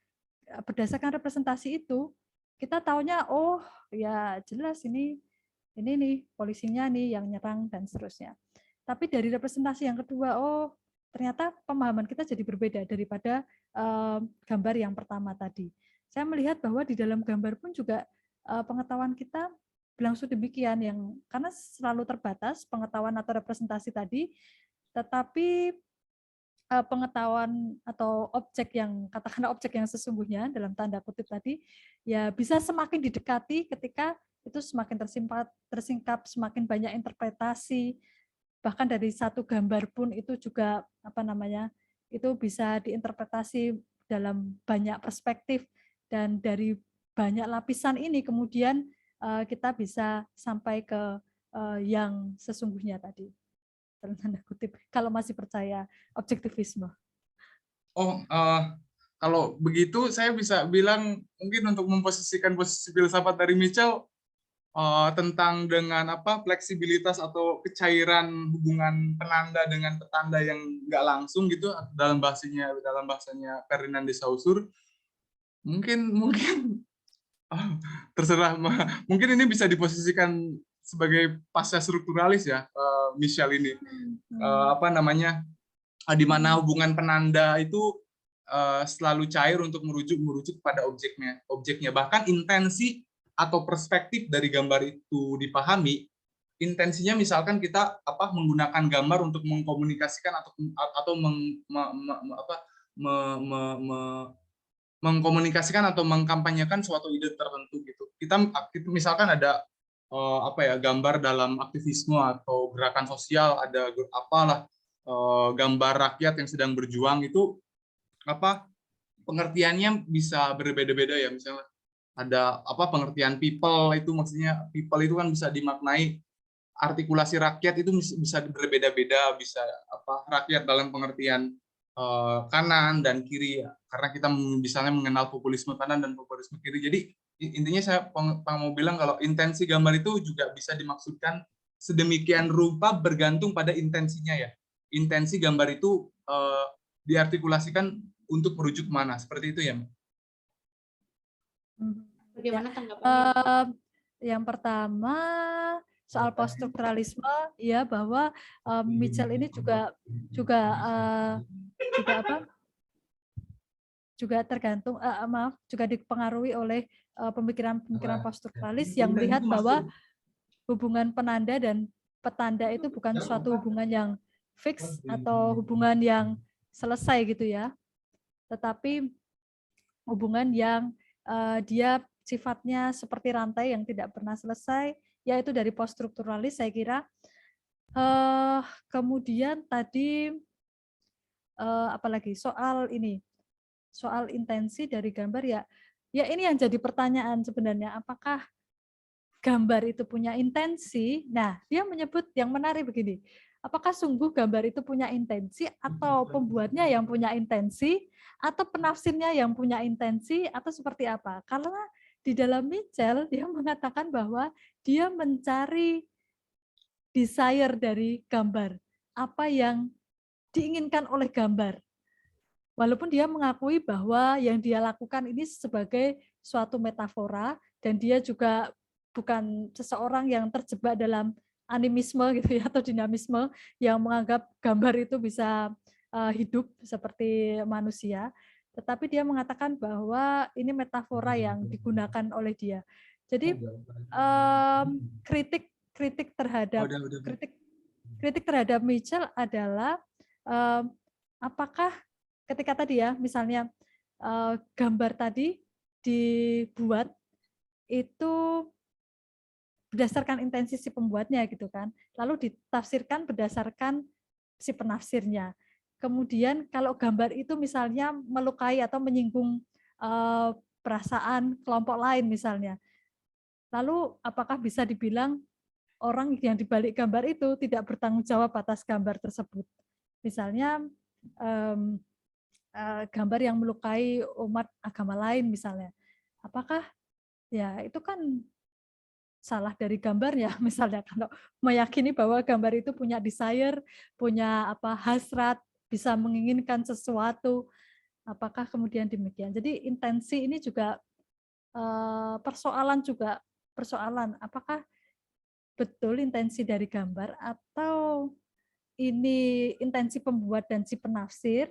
berdasarkan representasi itu, kita taunya, oh ya jelas ini nih polisinya nih yang nyerang dan seterusnya. Tapi dari representasi yang kedua, oh ternyata pemahaman kita jadi berbeda daripada gambar yang pertama tadi. Saya melihat bahwa di dalam gambar pun juga pengetahuan kita berlangsung demikian, yang karena selalu terbatas pengetahuan atau representasi tadi, tetapi pengetahuan atau objek yang, katakanlah objek yang sesungguhnya dalam tanda kutip tadi, ya bisa semakin didekati ketika itu semakin tersingkap, semakin banyak interpretasi, bahkan dari satu gambar pun itu juga itu bisa diinterpretasi dalam banyak perspektif, dan dari banyak lapisan ini kemudian kita bisa sampai ke yang sesungguhnya tadi, dalam tanda kutip, kalau masih percaya objektivisme. Kalau begitu saya bisa bilang mungkin untuk memposisikan posisi filsafat dari Mitchell tentang dengan fleksibilitas atau kecairan hubungan penanda dengan petanda yang nggak langsung gitu, dalam bahasanya Ferdinand de Saussure, mungkin terserah, mungkin ini bisa diposisikan sebagai pasca strukturalis ya, Michel ini, di mana hubungan penanda itu selalu cair untuk merujuk pada objeknya, bahkan intensi atau perspektif dari gambar itu dipahami. Intensinya misalkan kita menggunakan gambar untuk mengkomunikasikan atau mengkomunikasikan atau mengkampanyekan suatu ide tertentu gitu. Kita misalkan ada gambar dalam aktivisme atau gerakan sosial, ada gambar rakyat yang sedang berjuang, itu pengertiannya bisa berbeda-beda ya. Misalnya ada pengertian people, itu maksudnya people itu kan bisa dimaknai artikulasi rakyat itu bisa berbeda-beda, bisa rakyat dalam pengertian kanan dan kiri ya. Karena kita misalnya mengenal populisme kanan dan populisme kiri. Jadi intinya saya mau bilang kalau intensi gambar itu juga bisa dimaksudkan sedemikian rupa bergantung pada intensinya ya. Intensi gambar itu diartikulasikan untuk merujuk mana, seperti itu ya. Bagaimana tanggapannya? Yang pertama soal poststrukturalisme, ya, bahwa Mitchell ini juga tergantung, juga dipengaruhi oleh pemikiran poststrukturalis yang melihat bahwa hubungan penanda dan petanda itu bukan suatu hubungan yang fix atau hubungan yang selesai gitu ya, tetapi hubungan yang dia sifatnya seperti rantai yang tidak pernah selesai, yaitu dari poststrukturalis saya kira. Kemudian tadi apalagi soal intensi dari gambar, ya ini yang jadi pertanyaan sebenarnya, apakah gambar itu punya intensi? Nah, dia menyebut yang menarik begini, apakah sungguh gambar itu punya intensi, atau pembuatnya yang punya intensi, atau penafsirnya yang punya intensi, atau seperti apa? Karena di dalam Mitchell dia mengatakan bahwa dia mencari desire dari gambar, apa yang diinginkan oleh gambar. walaupun dia mengakui bahwa yang dia lakukan ini sebagai suatu metafora dan dia juga bukan seseorang yang terjebak dalam animisme gitu ya atau dinamisme yang menganggap gambar itu bisa hidup seperti manusia, tetapi dia mengatakan bahwa ini metafora yang digunakan oleh dia. Jadi kritik terhadap Mitchell adalah apakah ketika tadi ya misalnya gambar tadi dibuat itu berdasarkan intensi si pembuatnya gitu kan, lalu ditafsirkan berdasarkan si penafsirnya. Kemudian kalau gambar itu misalnya melukai atau menyinggung perasaan kelompok lain misalnya, lalu apakah bisa dibilang orang yang dibalik gambar itu tidak bertanggung jawab atas gambar tersebut? Misalnya gambar yang melukai umat agama lain misalnya, apakah ya itu kan salah dari gambarnya misalnya kalau meyakini bahwa gambar itu punya desire, punya hasrat, bisa menginginkan sesuatu, apakah kemudian demikian? Jadi intensi ini juga persoalan apakah betul intensi dari gambar atau ini intensi pembuat dan si penafsir,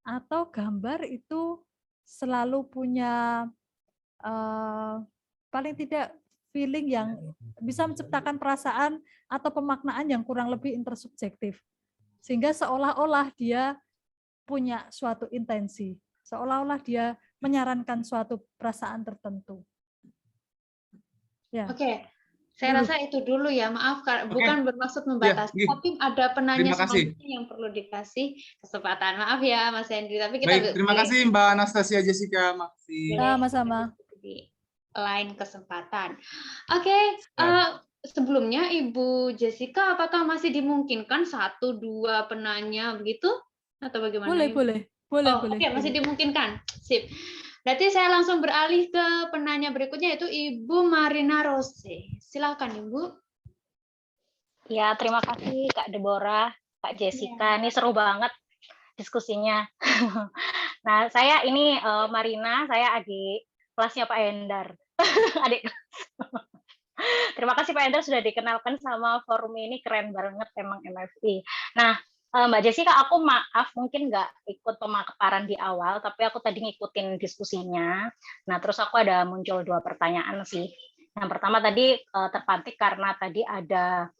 atau gambar itu selalu punya paling tidak feeling yang bisa menciptakan perasaan atau pemaknaan yang kurang lebih intersubjektif, sehingga seolah-olah dia punya suatu intensi, seolah-olah dia menyarankan suatu perasaan tertentu. Ya. Oke, saya rasa itu dulu ya. Maaf, bukan bermaksud membatasi, tapi ada penanya selanjutnya yang perlu dikasih kesempatan. Maaf ya, Mas Hendri. Tapi kita baik, terima kasih Mbak Anastasia Jessica. Makasih. Sama-sama. Di lain kesempatan. Oke, sebelumnya Ibu Jessica, apakah masih dimungkinkan 1-2 penanya begitu? Atau bagaimana? Boleh. Oke, masih dimungkinkan. Sip. Berarti saya langsung beralih ke penanya berikutnya, yaitu Ibu Marina Rose. Silakan Ibu. Ya, terima kasih Kak Deborah, Kak Jessica. Ini seru banget diskusinya. Nah, saya ini Marina, saya adik kelasnya Pak Endar. Adik kelas. Terima kasih Pak Endar sudah dikenalkan sama forum ini, keren banget emang MFI. Nah, Mbak Jessica, aku maaf mungkin nggak ikut pemaparan di awal, tapi aku tadi ngikutin diskusinya. Nah, terus aku ada muncul 2 pertanyaan sih. Yang pertama tadi terpantik karena tadi ada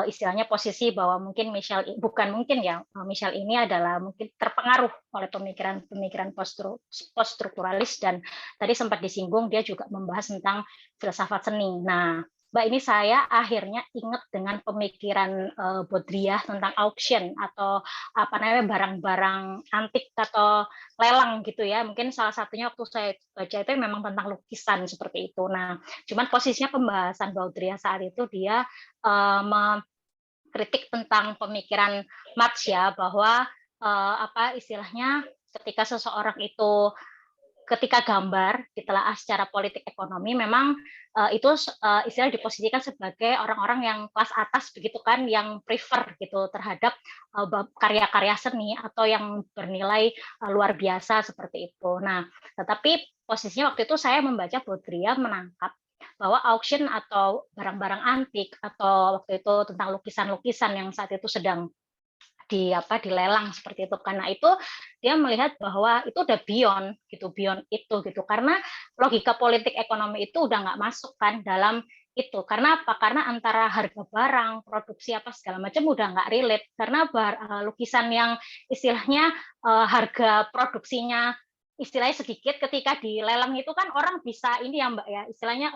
istilahnya posisi bahwa mungkin Michelle ini adalah mungkin terpengaruh oleh pemikiran post-strukturalis, dan tadi sempat disinggung dia juga membahas tentang filsafat seni. Nah, Mbak, ini saya akhirnya ingat dengan pemikiran Baudrillard tentang auction atau barang-barang antik atau lelang gitu ya. Mungkin salah satunya waktu saya baca itu memang tentang lukisan seperti itu. Nah, cuman posisinya pembahasan Baudrillard saat itu dia mengkritik tentang pemikiran Marx ya, bahwa istilahnya ketika seseorang itu ketika gambar ditelaah secara politik ekonomi, memang itu istilah diposisikan sebagai orang-orang yang kelas atas begitu kan, yang prefer gitu terhadap karya-karya seni atau yang bernilai luar biasa seperti itu. Nah, tetapi posisinya waktu itu saya membaca Baudrillard menangkap bahwa auction atau barang-barang antik atau waktu itu tentang lukisan-lukisan yang saat itu sedang dilelang seperti itu, karena itu dia melihat bahwa itu udah beyond itu karena logika politik ekonomi itu udah nggak masuk kan dalam itu. Karena apa? Karena antara harga barang, produksi apa segala macam udah nggak relate, karena lukisan yang istilahnya harga produksinya istilahnya sedikit, ketika dilelang itu kan orang bisa ini ya Mbak ya, istilahnya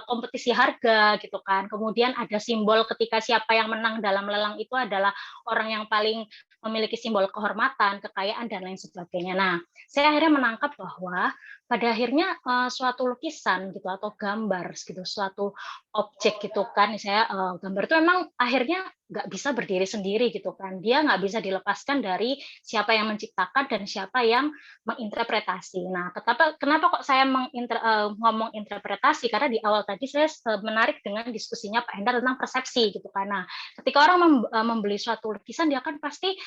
kompetisi harga gitu kan. Kemudian ada simbol ketika siapa yang menang dalam lelang itu adalah orang yang paling memiliki simbol kehormatan, kekayaan dan lain sebagainya. Nah, saya akhirnya menangkap bahwa pada akhirnya suatu lukisan gitu atau gambar gitu, suatu objek gitu kan, saya gambar itu memang akhirnya nggak bisa berdiri sendiri gitu kan. Dia nggak bisa dilepaskan dari siapa yang menciptakan dan siapa yang menginterpretasi. Nah, kenapa kok saya ngomong interpretasi? Karena di awal tadi saya menarik dengan diskusinya Pak Hendar tentang persepsi gitu kan. Nah, ketika orang membeli suatu lukisan, dia kan pasti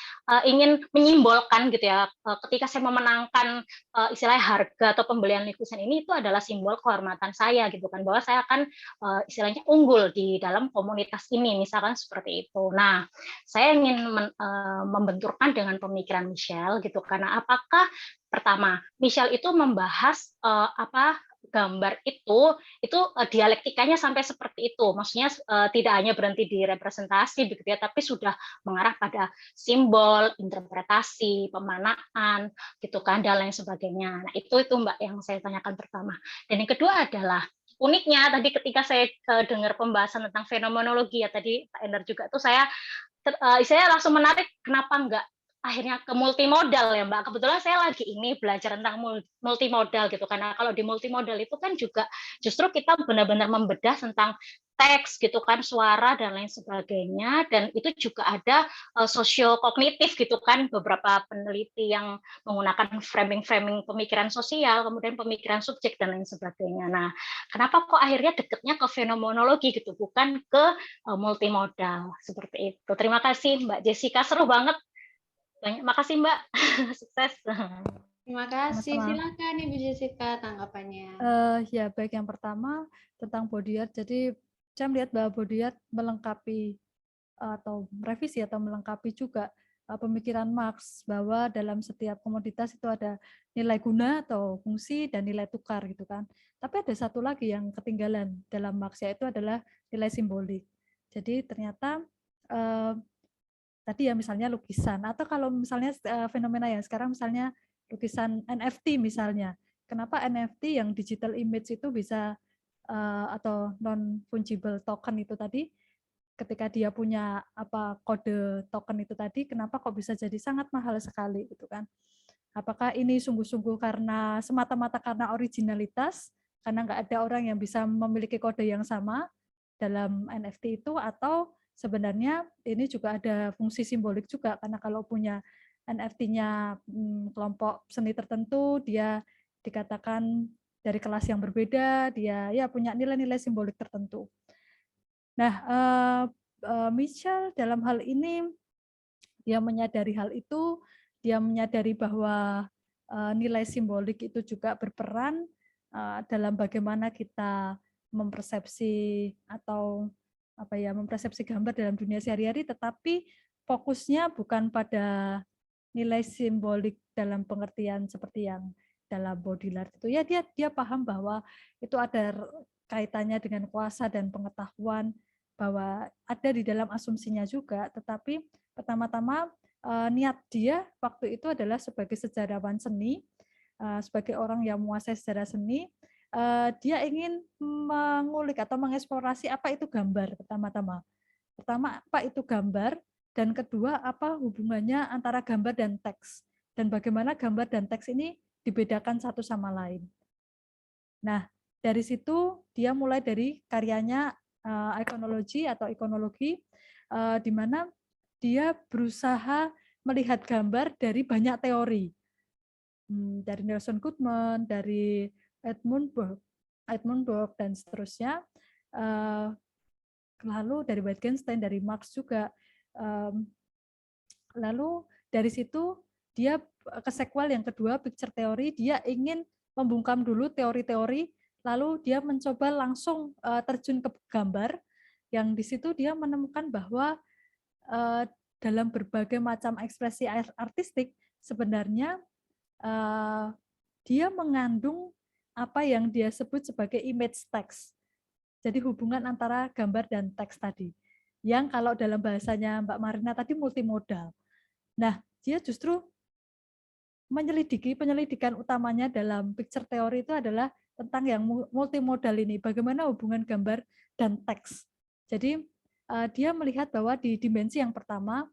ingin menyimbolkan gitu ya. Ketika saya memenangkan istilahnya harga atau pembelian lukisan ini, itu adalah simbol kehormatan saya gitu kan, bahwa saya akan istilahnya unggul di dalam komunitas ini, misalkan seperti itu. Nah, saya ingin membenturkan dengan pemikiran Michelle gitu, karena apakah pertama Michelle itu membahas gambar itu dialektikanya sampai seperti itu, maksudnya tidak hanya berhenti di representasi begitu ya, tapi sudah mengarah pada simbol, interpretasi, pemanaan gitu kan, dan lain sebagainya. Nah, itu Mbak yang saya tanyakan pertama. Dan yang kedua adalah uniknya tadi ketika saya dengar pembahasan tentang fenomenologi ya tadi Pak Endar juga tuh saya langsung menarik, kenapa enggak akhirnya ke multimodal ya Mbak. Kebetulan saya lagi ini belajar tentang multimodal gitu, karena kalau di multimodal itu kan juga justru kita benar-benar membedah tentang teks gitu kan, suara dan lain sebagainya, dan itu juga ada sosio-kognitif gitu kan, beberapa peneliti yang menggunakan framing pemikiran sosial, kemudian pemikiran subjek dan lain sebagainya. Nah, kenapa kok akhirnya dekatnya ke fenomenologi gitu, bukan ke multimodal seperti itu. Terima kasih Mbak Jessica, seru banget. Makasih Mbak, sukses. Terima kasih. Sama-sama. Silakan Ibu Jessica tanggapannya. Ya, baik, yang pertama tentang body art. Jadi saya melihat bahwa body art melengkapi atau merevisi atau melengkapi juga pemikiran Marx bahwa dalam setiap komoditas itu ada nilai guna atau fungsi dan nilai tukar gitu kan. Tapi ada satu lagi yang ketinggalan dalam Marx, yaitu adalah nilai simbolik. Jadi ternyata tadi ya misalnya lukisan, atau kalau misalnya fenomena yang sekarang misalnya lukisan NFT misalnya. Kenapa NFT yang digital image itu bisa atau non fungible token itu tadi, ketika dia punya kode token itu tadi, kenapa kok bisa jadi sangat mahal sekali gitu kan? Apakah ini sungguh-sungguh karena semata-mata karena originalitas, karena nggak ada orang yang bisa memiliki kode yang sama dalam NFT itu, atau sebenarnya ini juga ada fungsi simbolik juga, karena kalau punya NFT-nya kelompok seni tertentu, dia dikatakan dari kelas yang berbeda, dia ya punya nilai-nilai simbolik tertentu. Nah, Michelle dalam hal ini dia menyadari hal itu, dia menyadari bahwa nilai simbolik itu juga berperan dalam bagaimana kita mempersepsi atau mempersepsi gambar dalam dunia sehari-hari, tetapi fokusnya bukan pada nilai simbolik dalam pengertian seperti yang dalam body art itu. Ya, dia paham bahwa itu ada kaitannya dengan kuasa dan pengetahuan, bahwa ada di dalam asumsinya juga, tetapi pertama-tama niat dia waktu itu adalah sebagai sejarawan seni, sebagai orang yang menguasai sejarah seni, dia ingin mengulik atau mengeksplorasi apa itu gambar pertama-tama. Pertama, apa itu gambar, dan kedua, apa hubungannya antara gambar dan teks, dan bagaimana gambar dan teks ini dibedakan satu sama lain. Nah, dari situ dia mulai dari karyanya ikonologi atau ikonologi, di mana dia berusaha melihat gambar dari banyak teori. Dari Nelson Goodman, dari Edmund Burke, dan seterusnya. Lalu dari Wittgenstein, dari Marx juga. Lalu dari situ dia ke sequel yang kedua, picture theory. Dia ingin membungkam dulu teori-teori, lalu dia mencoba langsung terjun ke gambar, yang di situ dia menemukan bahwa dalam berbagai macam ekspresi artistik sebenarnya dia mengandung apa yang dia sebut sebagai image text. Jadi hubungan antara gambar dan teks tadi, yang kalau dalam bahasanya Mbak Marina tadi multimodal. Nah, dia justru penyelidikan utamanya dalam picture theory itu adalah tentang yang multimodal ini, bagaimana hubungan gambar dan teks. Jadi dia melihat bahwa di dimensi yang pertama,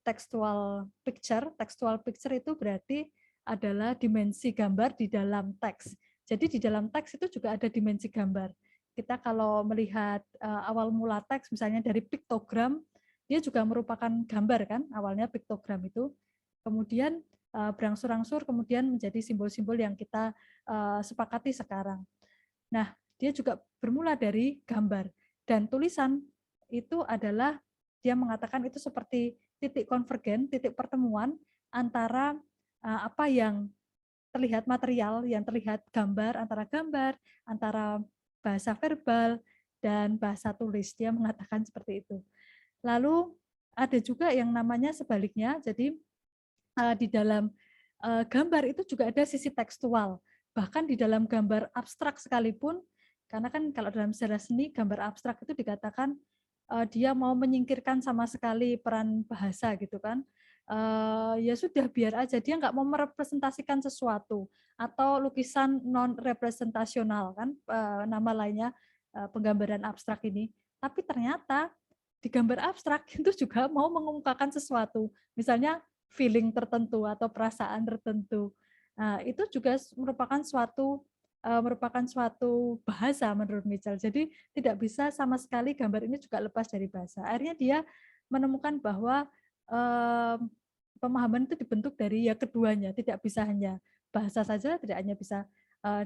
textual picture itu berarti adalah dimensi gambar di dalam teks. Jadi di dalam teks itu juga ada dimensi gambar. kita kalau melihat awal mula teks, misalnya dari piktogram, dia juga merupakan gambar kan, awalnya piktogram itu, kemudian berangsur-angsur kemudian menjadi simbol-simbol yang kita sepakati sekarang. Nah, dia juga bermula dari gambar, dan tulisan itu adalah, dia mengatakan itu seperti titik konvergen, titik pertemuan antara apa yang terlihat material, yang terlihat gambar, antara bahasa verbal dan bahasa tulis. Dia mengatakan seperti itu. Lalu ada juga yang namanya sebaliknya, jadi di dalam gambar itu juga ada sisi tekstual. Bahkan di dalam gambar abstrak sekalipun, karena kan kalau dalam sejarah seni, gambar abstrak itu dikatakan dia mau menyingkirkan sama sekali peran bahasa gitu kan. Ya sudah, biar aja, dia nggak mau merepresentasikan sesuatu, atau lukisan non representasional kan nama lainnya penggambaran abstrak ini. Tapi ternyata di gambar abstrak itu juga mau mengemukakan sesuatu, misalnya feeling tertentu atau perasaan tertentu. Nah, itu juga merupakan suatu bahasa menurut Mitchell. Jadi tidak bisa sama sekali gambar ini juga lepas dari bahasa. Akhirnya dia menemukan bahwa pemahaman itu dibentuk dari ya keduanya, tidak bisa hanya bahasa saja, tidak hanya bisa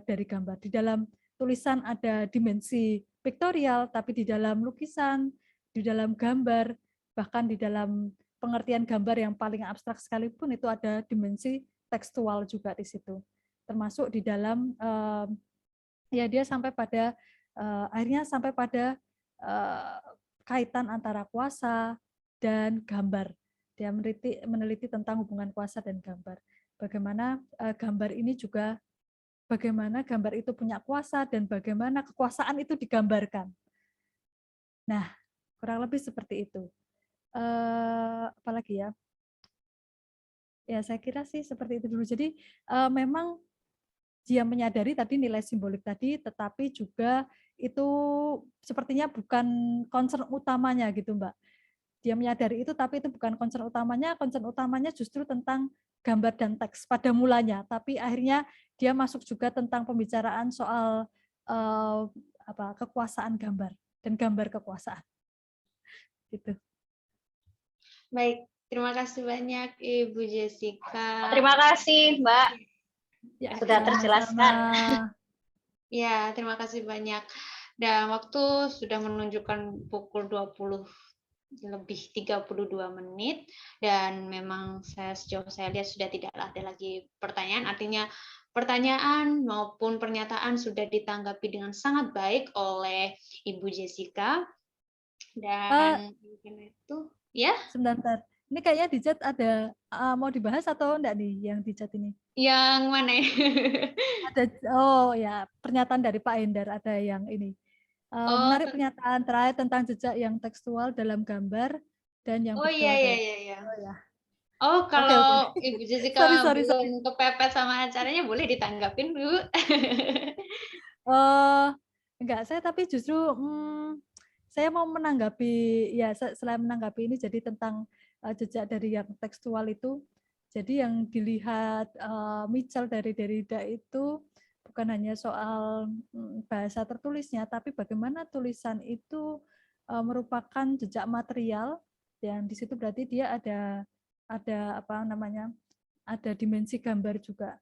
dari gambar. Di dalam tulisan ada dimensi piktorial, tapi di dalam lukisan, di dalam gambar, bahkan di dalam pengertian gambar yang paling abstrak sekalipun itu ada dimensi tekstual juga di situ. Termasuk di dalam ya dia sampai pada akhirnya sampai pada kaitan antara kuasa dan gambar. Dia meneliti tentang hubungan kuasa dan gambar. Bagaimana gambar ini juga, bagaimana gambar itu punya kuasa dan bagaimana kekuasaan itu digambarkan. Nah, kurang lebih seperti itu. Apalagi ya? Ya, saya kira sih seperti itu dulu. Jadi memang dia menyadari tadi nilai simbolik tadi, tetapi juga itu sepertinya bukan concern utamanya gitu, Mbak. Dia menyadari itu, tapi itu bukan concern utamanya justru tentang gambar dan teks pada mulanya, tapi akhirnya dia masuk juga tentang pembicaraan soal kekuasaan gambar dan gambar kekuasaan. Gitu. Baik, terima kasih banyak Ibu Jessica. Terima kasih, Mbak. Ya, sudah terjelaskan. Ya, terima kasih banyak. Dan waktu sudah menunjukkan pukul 20 lebih 32 menit, dan memang sejauh saya lihat sudah tidak ada lagi pertanyaan, artinya pertanyaan maupun pernyataan sudah ditanggapi dengan sangat baik oleh Ibu Jessica. Dan itu ya. Sebentar. Ini kayaknya di chat ada mau dibahas atau enggak nih yang di chat ini? Yang mana? Ada, oh ya, pernyataan dari Pak Endar ada yang ini. Menarik pernyataan terakhir tentang jejak yang tekstual dalam gambar dan yang iya. Oh ya. Oh, kalau Okay. Ibu Jessica sorry. belum kepepet sama acaranya, boleh ditanggapin dulu. Enggak, saya tapi justru saya mau menanggapi, ya selain menanggapi ini, jadi tentang jejak dari yang tekstual itu, jadi yang dilihat Mitchell dari Derrida itu bukan hanya soal bahasa tertulisnya, tapi bagaimana tulisan itu merupakan jejak material, dan di situ berarti dia ada ada dimensi gambar juga.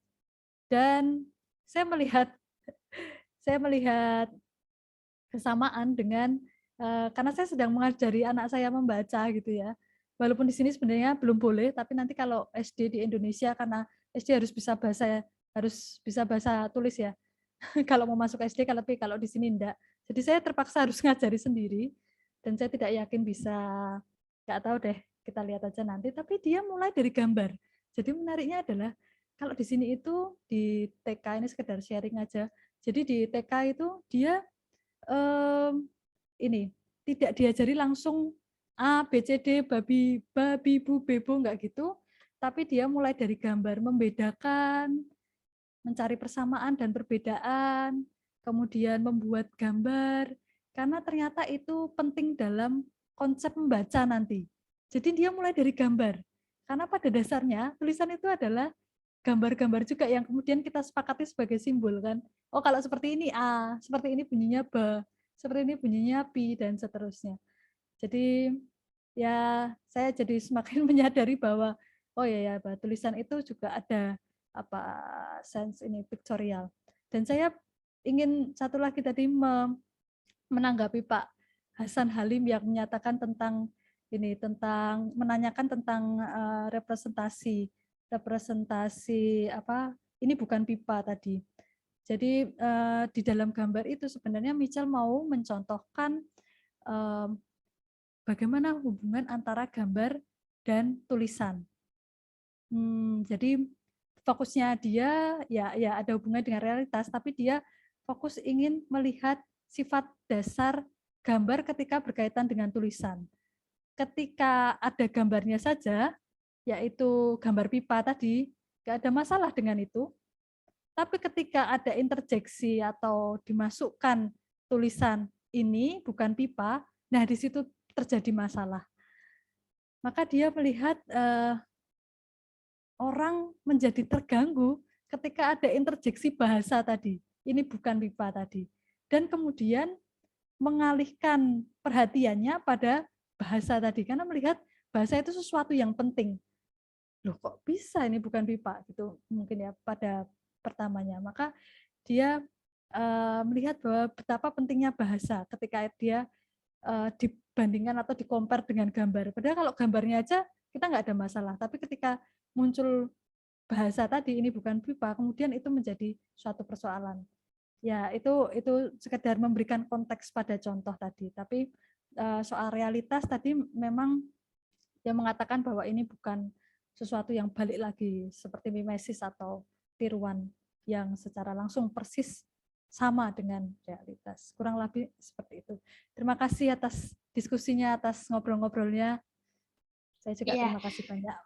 Dan saya melihat kesamaan dengan karena saya sedang mengajari anak saya membaca gitu ya. Walaupun di sini sebenarnya belum boleh, tapi nanti kalau SD di Indonesia, karena SD harus bisa bahasa tulis ya. Kalau mau masuk SD, kalau di sini enggak. Jadi saya terpaksa harus ngajari sendiri, dan saya tidak yakin bisa, nggak tahu deh, kita lihat aja nanti. Tapi dia mulai dari gambar. Jadi menariknya adalah kalau di sini itu di TK, ini sekedar sharing aja. Jadi di TK itu dia ini tidak diajari langsung A, B, C, D, babi, bu, bebo, enggak gitu, tapi dia mulai dari gambar, membedakan, mencari persamaan dan perbedaan, kemudian membuat gambar, karena ternyata itu penting dalam konsep membaca nanti. Jadi dia mulai dari gambar, karena pada dasarnya tulisan itu adalah gambar-gambar juga yang kemudian kita sepakati sebagai simbol kan. Oh, kalau seperti ini A, seperti ini bunyinya B. seperti ini bunyinya pi dan seterusnya. Jadi ya saya jadi semakin menyadari bahwa oh ya tulisan itu juga ada apa sense ini pictorial. Dan saya ingin satu lagi tadi menanggapi Pak Hasan Halim yang menyatakan tentang menanyakan tentang representasi apa ini bukan pipa tadi. Jadi di dalam gambar itu sebenarnya Mitchell mau mencontohkan bagaimana hubungan antara gambar dan tulisan. Jadi fokusnya dia ya ada hubungan dengan realitas, tapi dia fokus ingin melihat sifat dasar gambar ketika berkaitan dengan tulisan. Ketika ada gambarnya saja, yaitu gambar pipa tadi, nggak ada masalah dengan itu. Tapi ketika ada interjeksi atau dimasukkan tulisan ini bukan pipa, nah di situ terjadi masalah. Maka dia melihat orang menjadi terganggu ketika ada interjeksi bahasa tadi. Ini bukan pipa tadi. Dan kemudian mengalihkan perhatiannya pada bahasa tadi, karena melihat bahasa itu sesuatu yang penting. Loh kok bisa ini bukan pipa gitu mungkin ya pada pertamanya. Maka dia melihat bahwa betapa pentingnya bahasa ketika dia dibandingkan atau di-compare dengan gambar. Padahal kalau gambarnya aja kita nggak ada masalah, tapi ketika muncul bahasa tadi ini bukan pipa, kemudian itu menjadi suatu persoalan. Ya itu sekedar memberikan konteks pada contoh tadi, tapi soal realitas tadi memang dia mengatakan bahwa ini bukan sesuatu yang balik lagi seperti mimesis atau tiruan yang secara langsung persis sama dengan realitas. Kurang lebih seperti itu. Terima kasih atas diskusinya, atas ngobrol-ngobrolnya. Saya juga terima kasih banyak.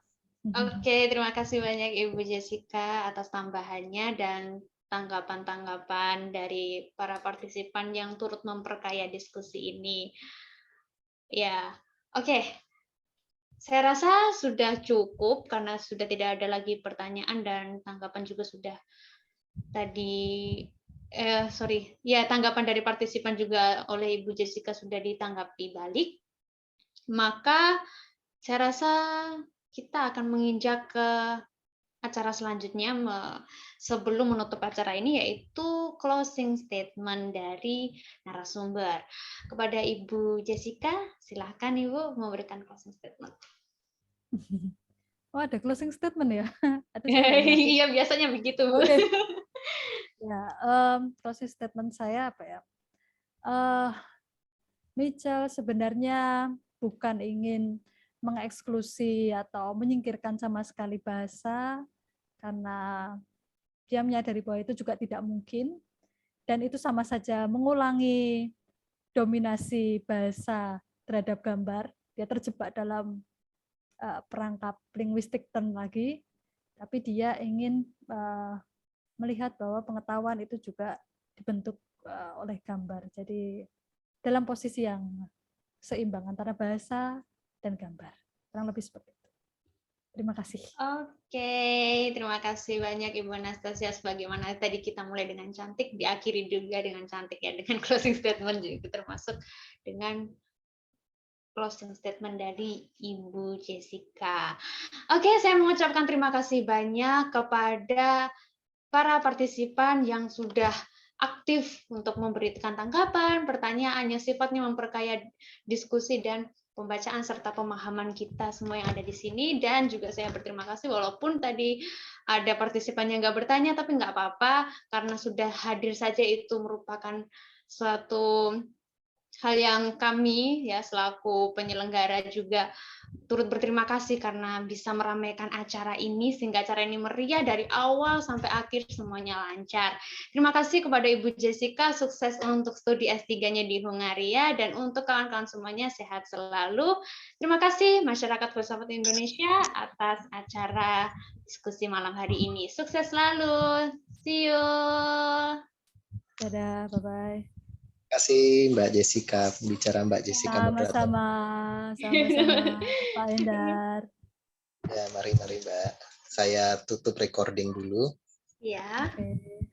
Oke, terima kasih banyak Ibu Jessica atas tambahannya dan tanggapan-tanggapan dari para partisipan yang turut memperkaya diskusi ini. Ya, oke. Saya rasa sudah cukup karena sudah tidak ada lagi pertanyaan dan tanggapan juga sudah tadi tanggapan dari partisipan juga oleh Ibu Jessica sudah ditanggapi balik. Maka saya rasa kita akan menginjak ke acara selanjutnya sebelum menutup acara ini, yaitu closing statement dari narasumber. Kepada Ibu Jessica, silahkan Ibu memberikan closing statement. Oh, ada closing statement ya? Iya, biasanya begitu. Okay. Ya, closing statement saya apa ya? Mitchell sebenarnya bukan ingin mengeksklusi atau menyingkirkan sama sekali bahasa, karena dia menyadari bahwa itu juga tidak mungkin, dan itu sama saja mengulangi dominasi bahasa terhadap gambar. Dia terjebak dalam perangkap linguistik term lagi, tapi dia ingin melihat bahwa pengetahuan itu juga dibentuk oleh gambar. Jadi dalam posisi yang seimbang antara bahasa dan gambar. Kurang lebih seperti itu. Terima kasih. Oke, terima kasih banyak Ibu Anastasia. Sebagaimana tadi kita mulai dengan cantik, diakhiri juga dengan cantik ya, dengan closing statement juga termasuk dengan closing statement dari Ibu Jessica. Oke, saya mengucapkan terima kasih banyak kepada para partisipan yang sudah aktif untuk memberikan tanggapan, pertanyaan yang sifatnya memperkaya diskusi dan pembacaan serta pemahaman kita semua yang ada di sini. Dan juga saya berterima kasih walaupun tadi ada partisipan yang nggak bertanya, tapi nggak apa-apa karena sudah hadir saja itu merupakan suatu hal yang kami ya selaku penyelenggara juga turut berterima kasih karena bisa meramaikan acara ini sehingga acara ini meriah dari awal sampai akhir semuanya lancar. Terima kasih kepada Ibu Jessica, sukses untuk studi S3-nya di Hungaria, dan untuk kawan-kawan semuanya sehat selalu. Terima kasih masyarakat filsafat Indonesia atas acara diskusi malam hari ini. Sukses selalu. See you. Dadah, bye-bye. Terima kasih Mbak Jessica, pembicara Mbak Jessica. Sama-sama Pak Endar. Ya, mari Mbak. Saya tutup recording dulu. Ya. Okay.